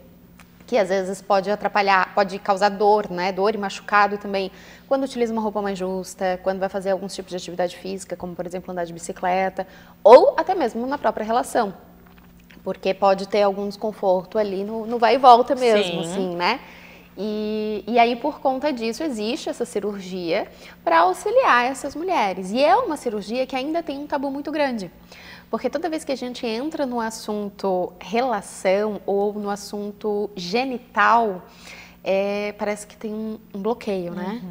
que às vezes pode atrapalhar, pode causar dor, né? Dor e machucado também, quando utiliza uma roupa mais justa, quando vai fazer alguns tipos de atividade física, como por exemplo andar de bicicleta, ou até mesmo na própria relação, porque pode ter algum desconforto ali no vai e volta mesmo, assim, né? E aí, por conta disso, existe essa cirurgia para auxiliar essas mulheres. E é uma cirurgia que ainda tem um tabu muito grande, Porque toda vez que a gente entra no assunto relação ou no assunto genital, parece que tem um bloqueio, né?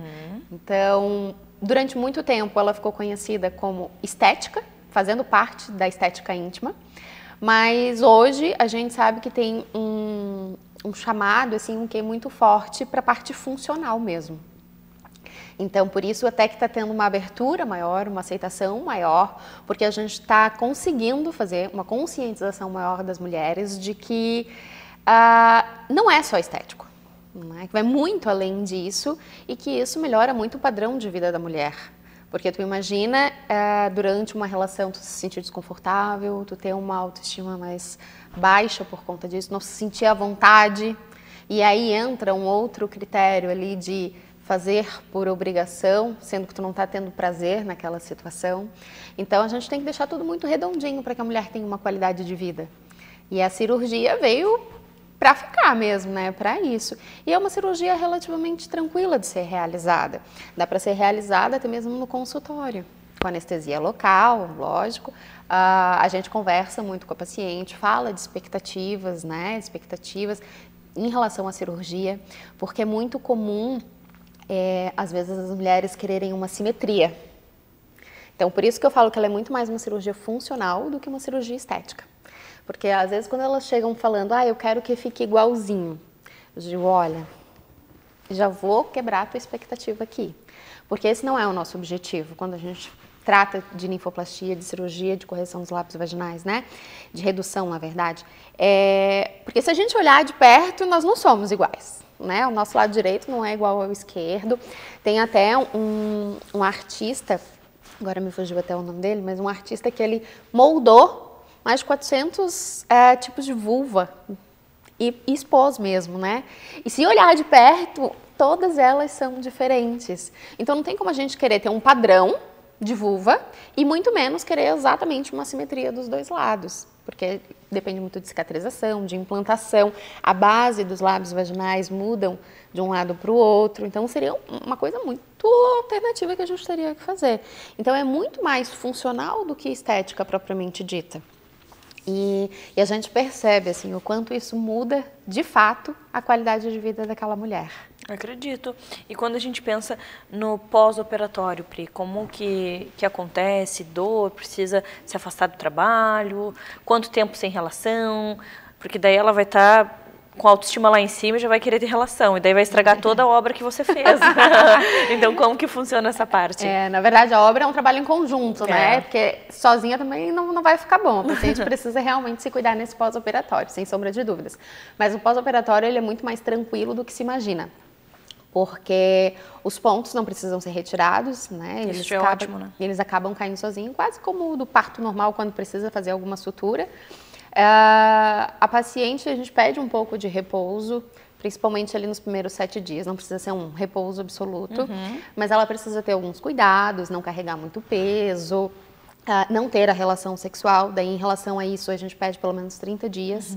Então, durante muito tempo ela ficou conhecida como estética, fazendo parte da estética íntima, mas hoje a gente sabe que tem um chamado, assim, um quê muito forte para a parte funcional mesmo. Então, por isso até que está tendo uma abertura maior, uma aceitação maior, porque a gente está conseguindo fazer uma conscientização maior das mulheres de que não é só estético, né? Que vai muito além disso e que isso melhora muito o padrão de vida da mulher. Porque tu imagina, durante uma relação, tu se sentir desconfortável, tu ter uma autoestima mais baixa por conta disso, não se sentir à vontade, e aí entra um outro critério ali de fazer por obrigação, sendo que tu não está tendo prazer naquela situação. Então, a gente tem que deixar tudo muito redondinho para que a mulher tenha uma qualidade de vida. E a cirurgia veio para ficar mesmo, né? Para isso. E é uma cirurgia relativamente tranquila de ser realizada. Dá para ser realizada até mesmo no consultório, com anestesia local, lógico. A gente conversa muito com a paciente, fala de expectativas, né? Expectativas em relação à cirurgia, porque é muito comum às vezes as mulheres quererem uma simetria. Então, por isso que eu falo que ela é muito mais uma cirurgia funcional do que uma cirurgia estética. Porque às vezes quando elas chegam falando, eu quero que fique igualzinho, eu digo, olha, já vou quebrar a tua expectativa aqui. Porque esse não é o nosso objetivo quando a gente trata de ninfoplastia, de cirurgia de correção dos lábios vaginais, né? De redução, na verdade. Porque se a gente olhar de perto, nós não somos iguais. Né? O nosso lado direito não é igual ao esquerdo. Tem até um artista, agora me fugiu até o nome dele, mas um artista que ele moldou mais de 400 tipos de vulva e expôs mesmo, né? E se olhar de perto, todas elas são diferentes. Então não tem como a gente querer ter um padrão de vulva e muito menos querer exatamente uma simetria dos dois lados. Porque depende muito de cicatrização, de implantação, a base dos lábios vaginais mudam de um lado para o outro, então seria uma coisa muito alternativa que a gente teria que fazer. Então é muito mais funcional do que estética propriamente dita. E a gente percebe assim, o quanto isso muda, de fato, a qualidade de vida daquela mulher. Acredito. E quando a gente pensa no pós-operatório, Pri, como que acontece? Dor, precisa se afastar do trabalho? Quanto tempo sem relação? Porque daí ela vai estar com a autoestima lá em cima e já vai querer ter relação. E daí vai estragar toda a obra que você fez. Então, como que funciona essa parte? Na verdade, a obra é um trabalho em conjunto, né? Porque sozinha também não vai ficar bom. O paciente precisa realmente se cuidar nesse pós-operatório, sem sombra de dúvidas. Mas o pós-operatório, ele é muito mais tranquilo do que se imagina. Porque os pontos não precisam ser retirados, né? Isso é ótimo, né? Eles acabam caindo sozinhos, quase como do parto normal, quando precisa fazer alguma sutura. A paciente, a gente pede um pouco de repouso, principalmente ali nos primeiros 7 dias. Não precisa ser um repouso absoluto, mas ela precisa ter alguns cuidados, não carregar muito peso, não ter a relação sexual. Daí, em relação a isso, a gente pede pelo menos 30 dias.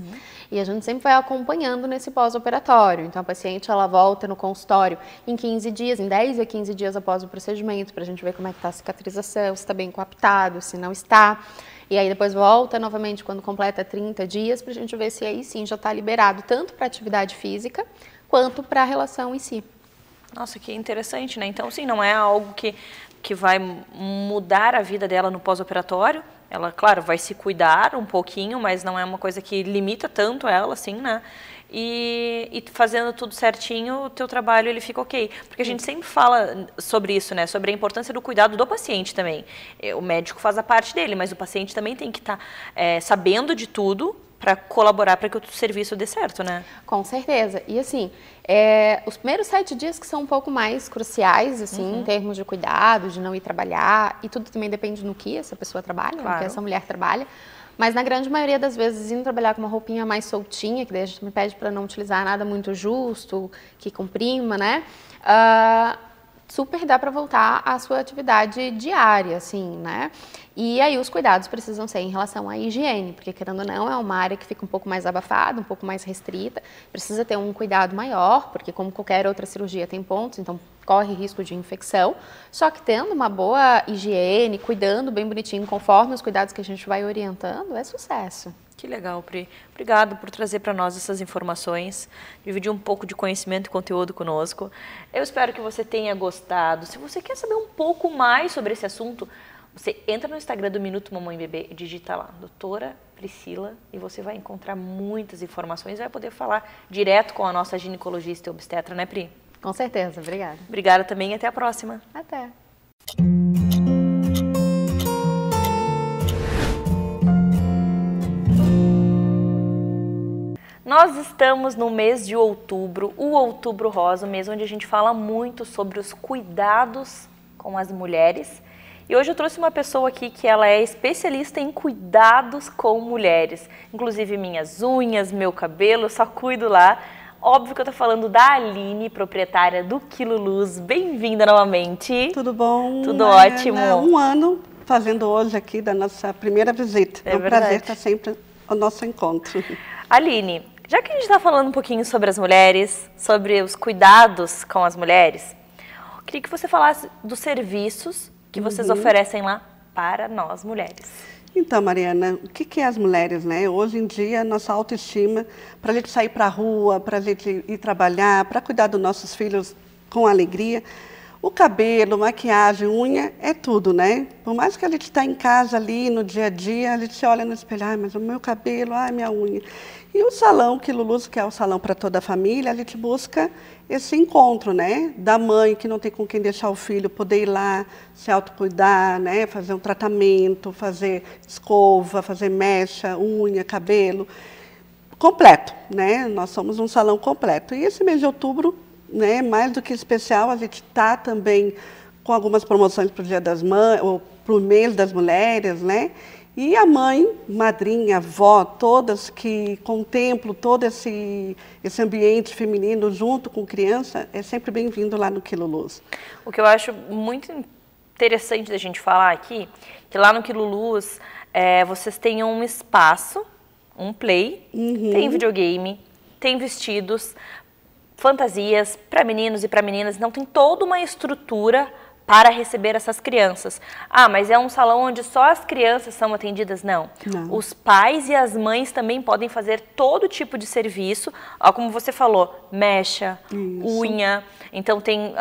E a gente sempre vai acompanhando nesse pós-operatório. Então, a paciente, ela volta no consultório em 15 dias, em 10 a 15 dias após o procedimento, para a gente ver como é que está a cicatrização, se está bem coaptado, se não está. E aí, depois volta novamente quando completa 30 dias, para a gente ver se aí sim já está liberado, tanto para atividade física, quanto para a relação em si. Nossa, que interessante, né? Então, sim, não é algo que vai mudar a vida dela no pós-operatório. Ela, claro, vai se cuidar um pouquinho, mas não é uma coisa que limita tanto ela, assim, né? E fazendo tudo certinho, o teu trabalho ele fica ok. Porque a gente sempre fala sobre isso, né? Sobre a importância do cuidado do paciente também. O médico faz a parte dele, mas o paciente também tem que estar sabendo de tudo para colaborar para que o serviço dê certo, né? Com certeza. E assim, os primeiros 7 dias que são um pouco mais cruciais, assim, em termos de cuidado, de não ir trabalhar, e tudo também depende no que essa pessoa trabalha, no que essa mulher trabalha. Mas na grande maioria das vezes, indo trabalhar com uma roupinha mais soltinha, que daí a gente me pede para não utilizar nada muito justo, que comprima, né? Super dá para voltar à sua atividade diária, assim, né? E aí os cuidados precisam ser em relação à higiene, porque querendo ou não, é uma área que fica um pouco mais abafada, um pouco mais restrita, precisa ter um cuidado maior, porque como qualquer outra cirurgia tem pontos, então corre risco de infecção, só que tendo uma boa higiene, cuidando bem bonitinho, conforme os cuidados que a gente vai orientando, é sucesso. Que legal, Pri. Obrigado por trazer para nós essas informações, dividir um pouco de conhecimento e conteúdo conosco. Eu espero que você tenha gostado. Se você quer saber um pouco mais sobre esse assunto, você entra no Instagram do Minuto Mamãe Bebê e digita lá, doutora Priscila, e você vai encontrar muitas informações e vai poder falar direto com a nossa ginecologista e obstetra, né, Pri? Com certeza, obrigada. Obrigada também e até a próxima. Até. Nós estamos no mês de outubro, o Outubro Rosa, um mês onde a gente fala muito sobre os cuidados com as mulheres. E hoje eu trouxe uma pessoa aqui que ela é especialista em cuidados com mulheres. Inclusive minhas unhas, meu cabelo, eu só cuido lá. Óbvio que eu tô falando da Aline, proprietária do Quilo Luz. Bem-vinda novamente. Tudo bom? Tudo ótimo. Um ano fazendo hoje aqui da nossa primeira visita. É um prazer estar sempre ao nosso encontro. Aline, já que a gente está falando um pouquinho sobre as mulheres, sobre os cuidados com as mulheres, eu queria que você falasse dos serviços que vocês oferecem lá para nós mulheres. Então, Mariana, o que é as mulheres, né? Hoje em dia, nossa autoestima, para a gente sair para a rua, para a gente ir trabalhar, para cuidar dos nossos filhos com alegria, o cabelo, maquiagem, unha, é tudo, né? Por mais que a gente está em casa ali, no dia a dia, a gente se olha no espelho, mas o meu cabelo, minha unha. E o salão Quilo Luz, que é o salão para toda a família, a gente busca esse encontro, né? Da mãe que não tem com quem deixar o filho, poder ir lá, se autocuidar, né? Fazer um tratamento, fazer escova, fazer mecha, unha, cabelo. Completo, né? Nós somos um salão completo. E esse mês de outubro, né? Mais do que especial, a gente está também com algumas promoções para o Dia das Mães, ou para o mês das mulheres, né? E a mãe, madrinha, avó, todas que contemplam todo esse ambiente feminino junto com criança, é sempre bem-vindo lá no Quilo Luz. O que eu acho muito interessante da gente falar aqui, que lá no Quilo Luz, vocês têm um espaço, um play, tem videogame, tem vestidos, fantasias para meninos e para meninas, então tem toda uma estrutura para receber essas crianças. Mas é um salão onde só as crianças são atendidas? Não. Os pais e as mães também podem fazer todo tipo de serviço, como você falou, mecha, unha, então tem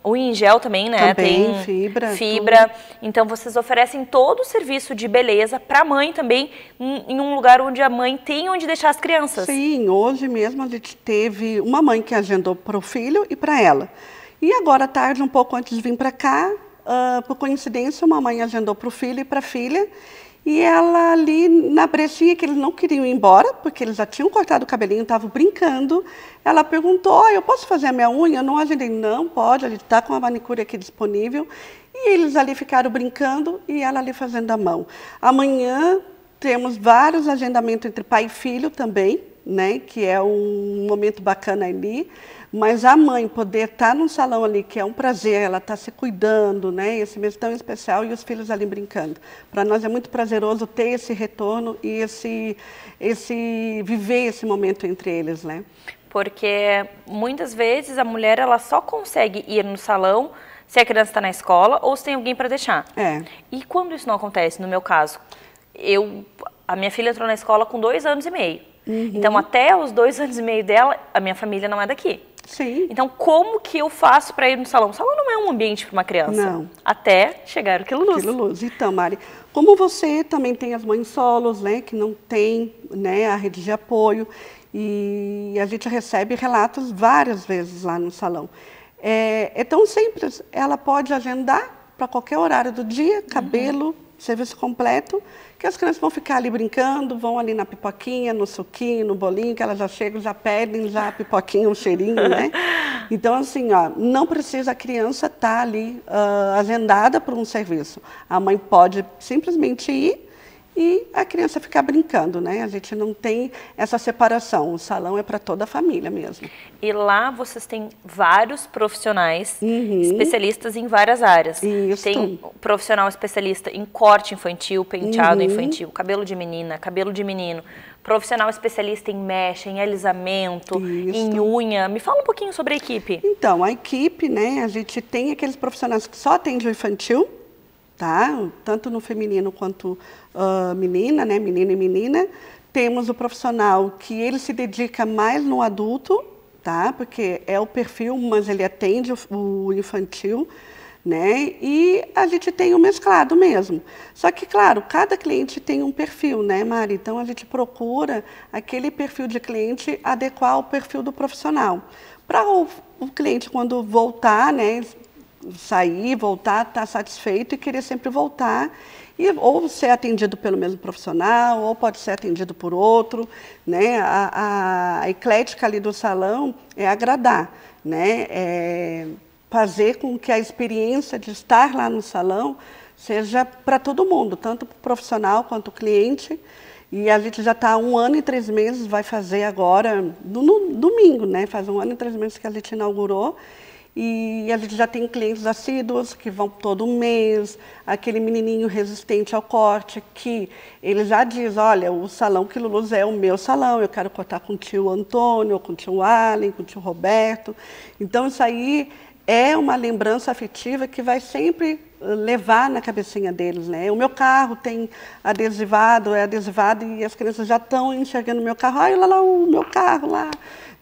unha em gel também, né? Também, tem fibra. Então vocês oferecem todo o serviço de beleza para a mãe também, em um lugar onde a mãe tem onde deixar as crianças. Sim, hoje mesmo a gente teve uma mãe que agendou para o filho e para ela. E agora à tarde, um pouco antes de vir para cá, por coincidência, uma mãe agendou para o filho e para a filha. E ela ali na brechinha, que eles não queriam ir embora, porque eles já tinham cortado o cabelinho, estavam brincando. Ela perguntou, eu posso fazer a minha unha? Eu não agendei. Não, pode, a gente está com a manicure aqui disponível. E eles ali ficaram brincando e ela ali fazendo a mão. Amanhã temos vários agendamentos entre pai e filho também, né? Que é um momento bacana ali. Mas a mãe poder estar num salão ali, que é um prazer, ela está se cuidando, né? Esse mês tão especial, e os filhos ali brincando. Para nós é muito prazeroso ter esse retorno e viver esse momento entre eles, né? Porque muitas vezes a mulher ela só consegue ir no salão se a criança está na escola ou se tem alguém para deixar. E quando isso não acontece, no meu caso, a minha filha entrou na escola com 2 anos e meio. Então, até os 2 anos e meio dela, a minha família não é daqui. Sim. Então, como que eu faço para ir no salão? O salão não é um ambiente para uma criança. Não. Até chegar o Quilo Luz. Quilo Luz. Então, Mari, como você também tem as mães solos, né, que não tem, né, a rede de apoio, e a gente recebe relatos várias vezes lá no salão. É tão simples, ela pode agendar para qualquer horário do dia, cabelo, serviço completo, que as crianças vão ficar ali brincando, vão ali na pipoquinha, no suquinho, no bolinho, que elas já chegam, já pedem já a pipoquinha, um cheirinho, né? Então, assim, não precisa a criança estar ali agendada por um serviço. A mãe pode simplesmente ir e a criança ficar brincando, né? A gente não tem essa separação, o salão é para toda a família mesmo. E lá vocês têm vários profissionais especialistas em várias áreas. Isso. Tem profissional especialista em corte infantil, penteado infantil, cabelo de menina, cabelo de menino, profissional especialista em mecha, em alisamento, em unha. Me fala um pouquinho sobre a equipe. Então, a equipe, né, a gente tem aqueles profissionais que só atendem o infantil, tá? Tanto no feminino quanto menina, né, menino e menina. Temos o profissional que ele se dedica mais no adulto, tá? Porque é o perfil, mas ele atende o infantil, né? E a gente tem o mesclado mesmo. Só que, claro, cada cliente tem um perfil, né, Mari? Então, a gente procura aquele perfil de cliente adequar ao perfil do profissional. Para o cliente, quando voltar, né, sair, voltar, estar satisfeito e querer sempre voltar, e, ou ser atendido pelo mesmo profissional, ou pode ser atendido por outro, né? A eclética ali do salão é agradar, né? Fazer com que a experiência de estar lá no salão seja para todo mundo, tanto para o profissional quanto o cliente. E a gente já está há 1 ano e 3 meses, vai fazer agora, no domingo, né? Faz 1 ano e 3 meses que a gente inaugurou. E a gente já tem clientes assíduos que vão todo mês, aquele menininho resistente ao corte, que ele já diz, olha, o salão Quilulus é o meu salão, eu quero cortar com o tio Antônio, com o tio Allen, com o tio Roberto. Então, isso aí é uma lembrança afetiva que vai sempre levar na cabecinha deles, né? O meu carro tem adesivado, é adesivado e as crianças já estão enxergando o meu carro. Olha lá o meu carro lá,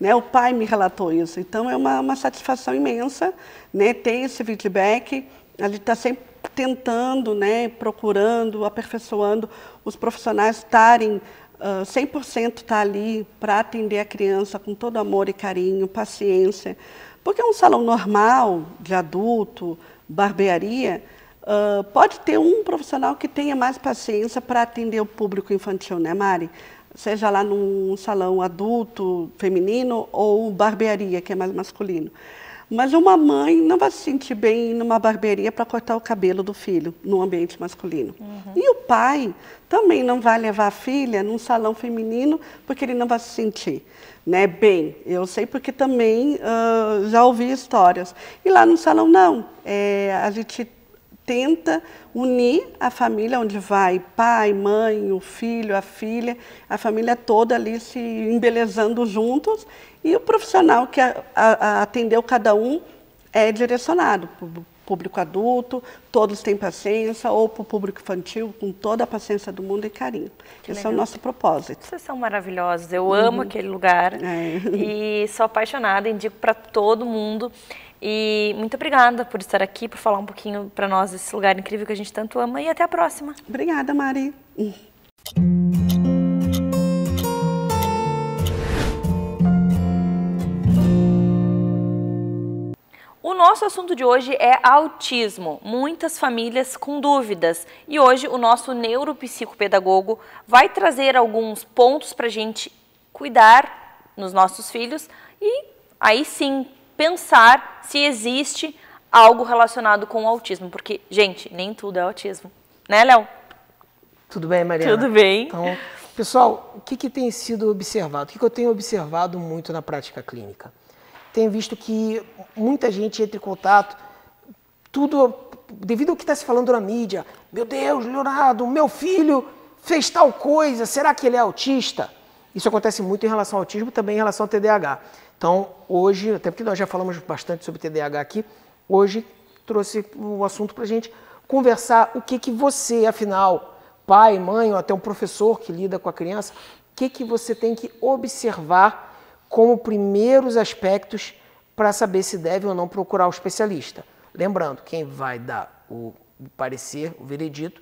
né? O pai me relatou isso. Então é uma satisfação imensa, né? Ter esse feedback. A gente está sempre tentando, né? Procurando, aperfeiçoando os profissionais estarem 100% tá ali para atender a criança com todo amor e carinho, paciência. Porque um salão normal, de adulto, barbearia, pode ter um profissional que tenha mais paciência para atender o público infantil, né, Mari? Seja lá num salão adulto, feminino, ou barbearia, que é mais masculino. Mas uma mãe não vai se sentir bem numa barbearia para cortar o cabelo do filho, num ambiente masculino. E o pai também não vai levar a filha num salão feminino, porque ele não vai se sentir, né, bem. Eu sei porque também já ouvi histórias. E lá no salão não. A gente tenta unir a família, onde vai pai, mãe, o filho, a filha, a família toda ali se embelezando juntos, e o profissional que atendeu cada um é direcionado para o público adulto, todos têm paciência, ou para o público infantil, com toda a paciência do mundo e carinho. Esse é o nosso propósito. Vocês são maravilhosos, eu amo aquele lugar e sou apaixonada, indico para todo mundo. E muito obrigada por estar aqui, por falar um pouquinho para nós desse lugar incrível que a gente tanto ama, e até a próxima. Obrigada, Mari. O nosso assunto de hoje é autismo, muitas famílias com dúvidas. E hoje o nosso neuropsicopedagogo vai trazer alguns pontos para a gente cuidar nos nossos filhos e aí sim pensar se existe algo relacionado com o autismo. Porque, gente, nem tudo é autismo. Né, Léo? Tudo bem, Mariana? Tudo bem. Então, pessoal, o que tem sido observado? O que eu tenho observado muito na prática clínica? Tenho visto que muita gente entra em contato, tudo devido ao que está se falando na mídia. Meu Deus, Leonardo, meu filho fez tal coisa, será que ele é autista? Isso acontece muito em relação ao autismo, também em relação ao TDAH. Então, hoje, até porque nós já falamos bastante sobre TDAH aqui, hoje trouxe o assunto para a gente conversar o que você, afinal, pai, mãe, ou até um professor que lida com a criança, o que você tem que observar como primeiros aspectos para saber se deve ou não procurar o especialista. Lembrando, quem vai dar o parecer, o veredito,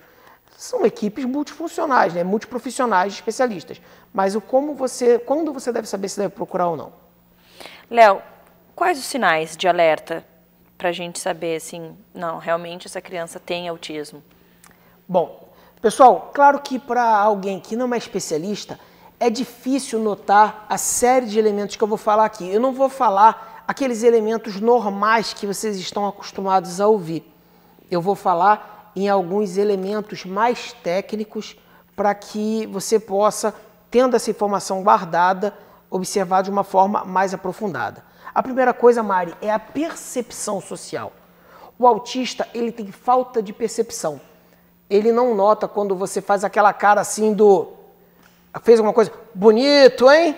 são equipes multifuncionais, né? Multiprofissionais de especialistas. Mas quando você deve saber se deve procurar ou não? Léo, quais os sinais de alerta para a gente saber, assim, não, realmente essa criança tem autismo? Bom, pessoal, claro que para alguém que não é especialista, é difícil notar a série de elementos que eu vou falar aqui. Eu não vou falar aqueles elementos normais que vocês estão acostumados a ouvir. Eu vou falar em alguns elementos mais técnicos para que você possa, tendo essa informação guardada, observar de uma forma mais aprofundada. A primeira coisa, Mari, é a percepção social. O autista, ele tem falta de percepção. Ele não nota quando você faz aquela cara assim do... Fez alguma coisa? Bonito, hein?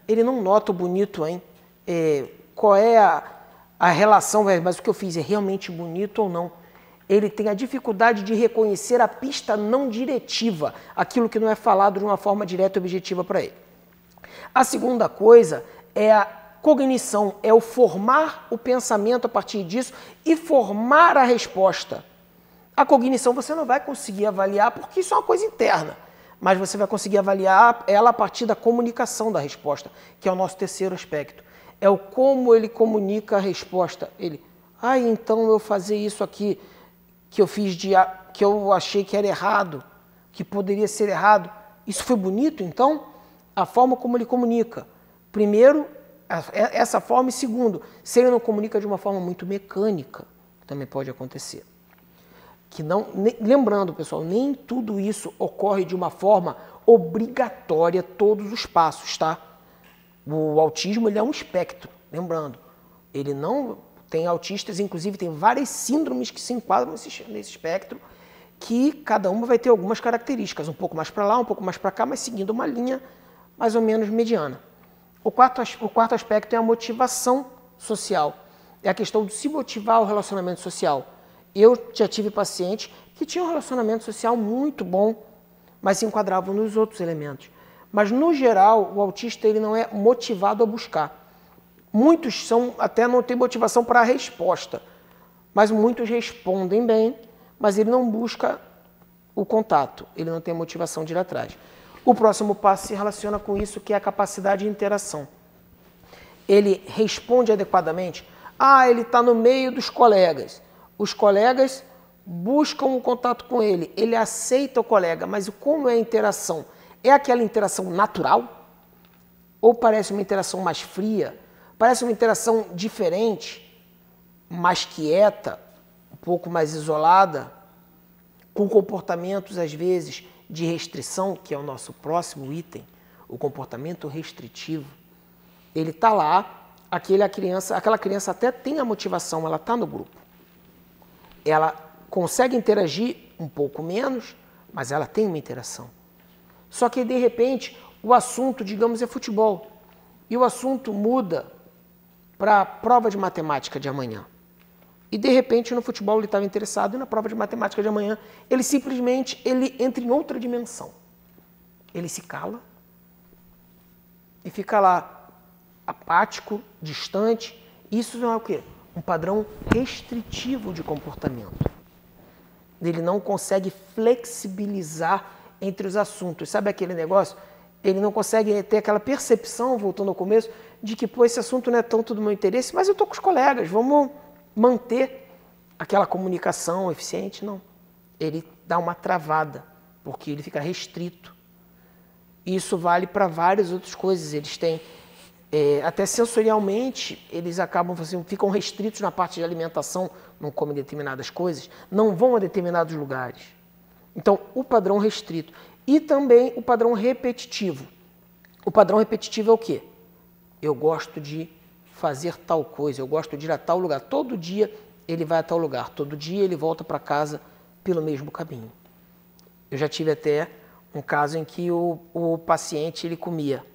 Ele não nota o bonito, hein? Qual é a relação, mas o que eu fiz é realmente bonito ou não? Ele tem a dificuldade de reconhecer a pista não diretiva, aquilo que não é falado de uma forma direta e objetiva para ele. A segunda coisa é a cognição, é o formar o pensamento a partir disso e formar a resposta. A cognição você não vai conseguir avaliar porque isso é uma coisa interna, mas você vai conseguir avaliar ela a partir da comunicação da resposta, que é o nosso terceiro aspecto. É o como ele comunica a resposta. Ele, então eu fazer isso aqui que eu fiz, que eu achei que era errado, que poderia ser errado, isso foi bonito então? A forma como ele comunica. Primeiro, essa forma, e segundo, se ele não comunica de uma forma muito mecânica, também pode acontecer. Lembrando, pessoal, nem tudo isso ocorre de uma forma obrigatória todos os passos, tá? O autismo, ele é um espectro, lembrando. Ele não tem autistas, inclusive tem várias síndromes que se enquadram nesse espectro, que cada uma vai ter algumas características, um pouco mais para lá, um pouco mais para cá, mas seguindo uma linha mais ou menos mediana. O quarto aspecto é a motivação social. É a questão de se motivar ao relacionamento social. Eu já tive pacientes que tinham um relacionamento social muito bom, mas se enquadravam nos outros elementos. Mas, no geral, o autista ele não é motivado a buscar. Muitos até não têm motivação para a resposta, mas muitos respondem bem, mas ele não busca o contato, ele não tem motivação de ir atrás. O próximo passo se relaciona com isso, que é a capacidade de interação. Ele responde adequadamente. Ele está no meio dos colegas. Os colegas buscam o contato com ele. Ele aceita o colega, mas como é a interação? É aquela interação natural? Ou parece uma interação mais fria? Parece uma interação diferente, mais quieta, um pouco mais isolada, com comportamentos, às vezes, de restrição, que é o nosso próximo item, o comportamento restritivo. Ele está lá, aquela criança até tem a motivação, ela está no grupo. Ela consegue interagir um pouco menos, mas ela tem uma interação. Só que, de repente, o assunto, digamos, é futebol. E o assunto muda para a prova de matemática de amanhã. E, de repente, no futebol ele estava interessado, e na prova de matemática de amanhã, ele simplesmente entra em outra dimensão. Ele se cala e fica lá, apático, distante. Isso não é o quê? Um padrão restritivo de comportamento. Ele não consegue flexibilizar entre os assuntos. Sabe aquele negócio? Ele não consegue ter aquela percepção, voltando ao começo, de que, esse assunto não é tanto do meu interesse, mas eu estou com os colegas, vamos manter aquela comunicação eficiente. Não. Ele dá uma travada, porque ele fica restrito. Isso vale para várias outras coisas. Eles têm, até sensorialmente, eles ficam restritos na parte de alimentação, não comem determinadas coisas, não vão a determinados lugares. Então, o padrão restrito. E também o padrão repetitivo. O padrão repetitivo é o quê? Eu gosto de fazer tal coisa, eu gosto de ir a tal lugar. Todo dia ele vai a tal lugar, todo dia ele volta para casa pelo mesmo caminho. Eu já tive até um caso em que o paciente ele comia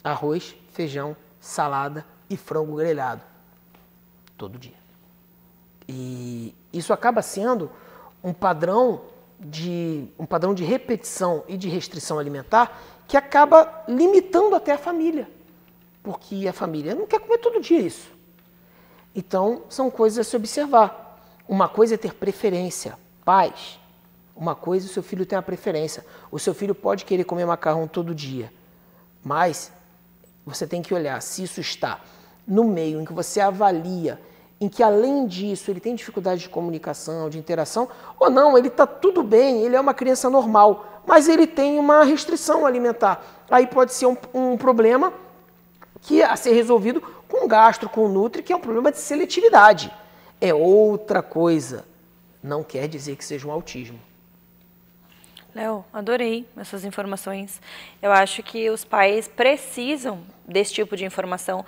arroz, feijão, salada e frango grelhado todo dia. E isso acaba sendo um padrão de repetição e de restrição alimentar que acaba limitando até a família, porque a família não quer comer todo dia isso. Então, são coisas a se observar. Uma coisa é ter preferência, paz. Uma coisa é o seu filho ter uma preferência. O seu filho pode querer comer macarrão todo dia, mas você tem que olhar se isso está no meio em que você avalia, em que, além disso, ele tem dificuldade de comunicação, de interação, ou não, ele está tudo bem, ele é uma criança normal, mas ele tem uma restrição alimentar. Aí pode ser um problema que a ser resolvido com gastro, com nutri, que é um problema de seletividade. É outra coisa. Não quer dizer que seja um autismo. Léo, adorei essas informações. Eu acho que os pais precisam desse tipo de informação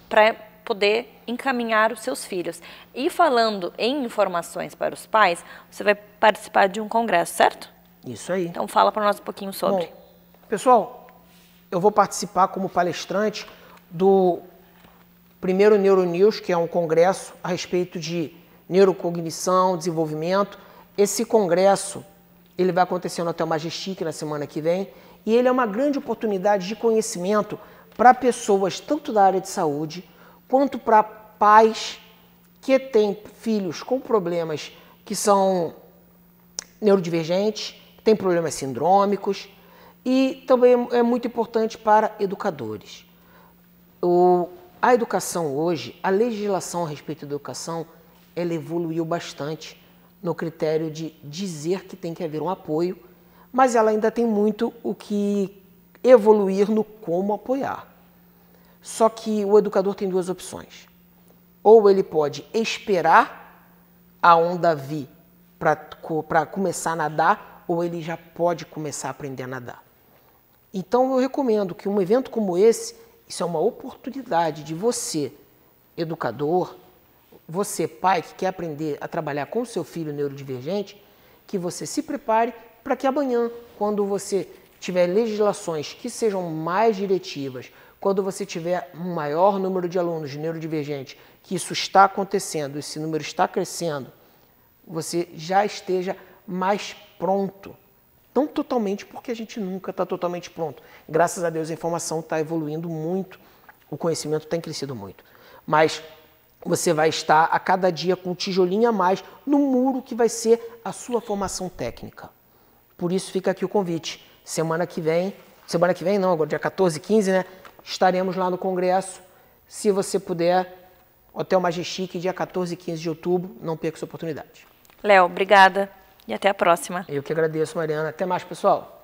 para poder encaminhar os seus filhos. E falando em informações para os pais, você vai participar de um congresso, certo? Isso aí. Então fala para nós um pouquinho sobre. Bom, pessoal, eu vou participar como palestrante do primeiro NeuroNews, que é um congresso a respeito de neurocognição, desenvolvimento. Esse congresso, ele vai acontecer no Hotel Majestic na semana que vem, e ele é uma grande oportunidade de conhecimento para pessoas tanto da área de saúde, quanto para pais que têm filhos com problemas que são neurodivergentes, têm problemas sindrômicos, e também é muito importante para educadores. A educação hoje, a legislação a respeito da educação, ela evoluiu bastante no critério de dizer que tem que haver um apoio, mas ela ainda tem muito o que evoluir no como apoiar. Só que o educador tem duas opções. Ou ele pode esperar a onda vir para começar a nadar, ou ele já pode começar a aprender a nadar. Então eu recomendo que um evento como esse, isso é uma oportunidade de você, educador, você, pai, que quer aprender a trabalhar com o seu filho neurodivergente, que você se prepare para que amanhã, quando você tiver legislações que sejam mais diretivas, quando você tiver um maior número de alunos neurodivergentes, que isso está acontecendo, esse número está crescendo, você já esteja mais pronto. Não totalmente, porque a gente nunca está totalmente pronto. Graças a Deus a informação está evoluindo muito, o conhecimento tem crescido muito. Mas você vai estar a cada dia com um tijolinho a mais no muro que vai ser a sua formação técnica. Por isso fica aqui o convite. Semana que vem não, agora dia 14 e 15, né? Estaremos lá no congresso. Se você puder, Hotel Majestic, dia 14 e 15 de outubro, não perca essa oportunidade. Léo, obrigada e até a próxima. Eu que agradeço, Mariana. Até mais, pessoal.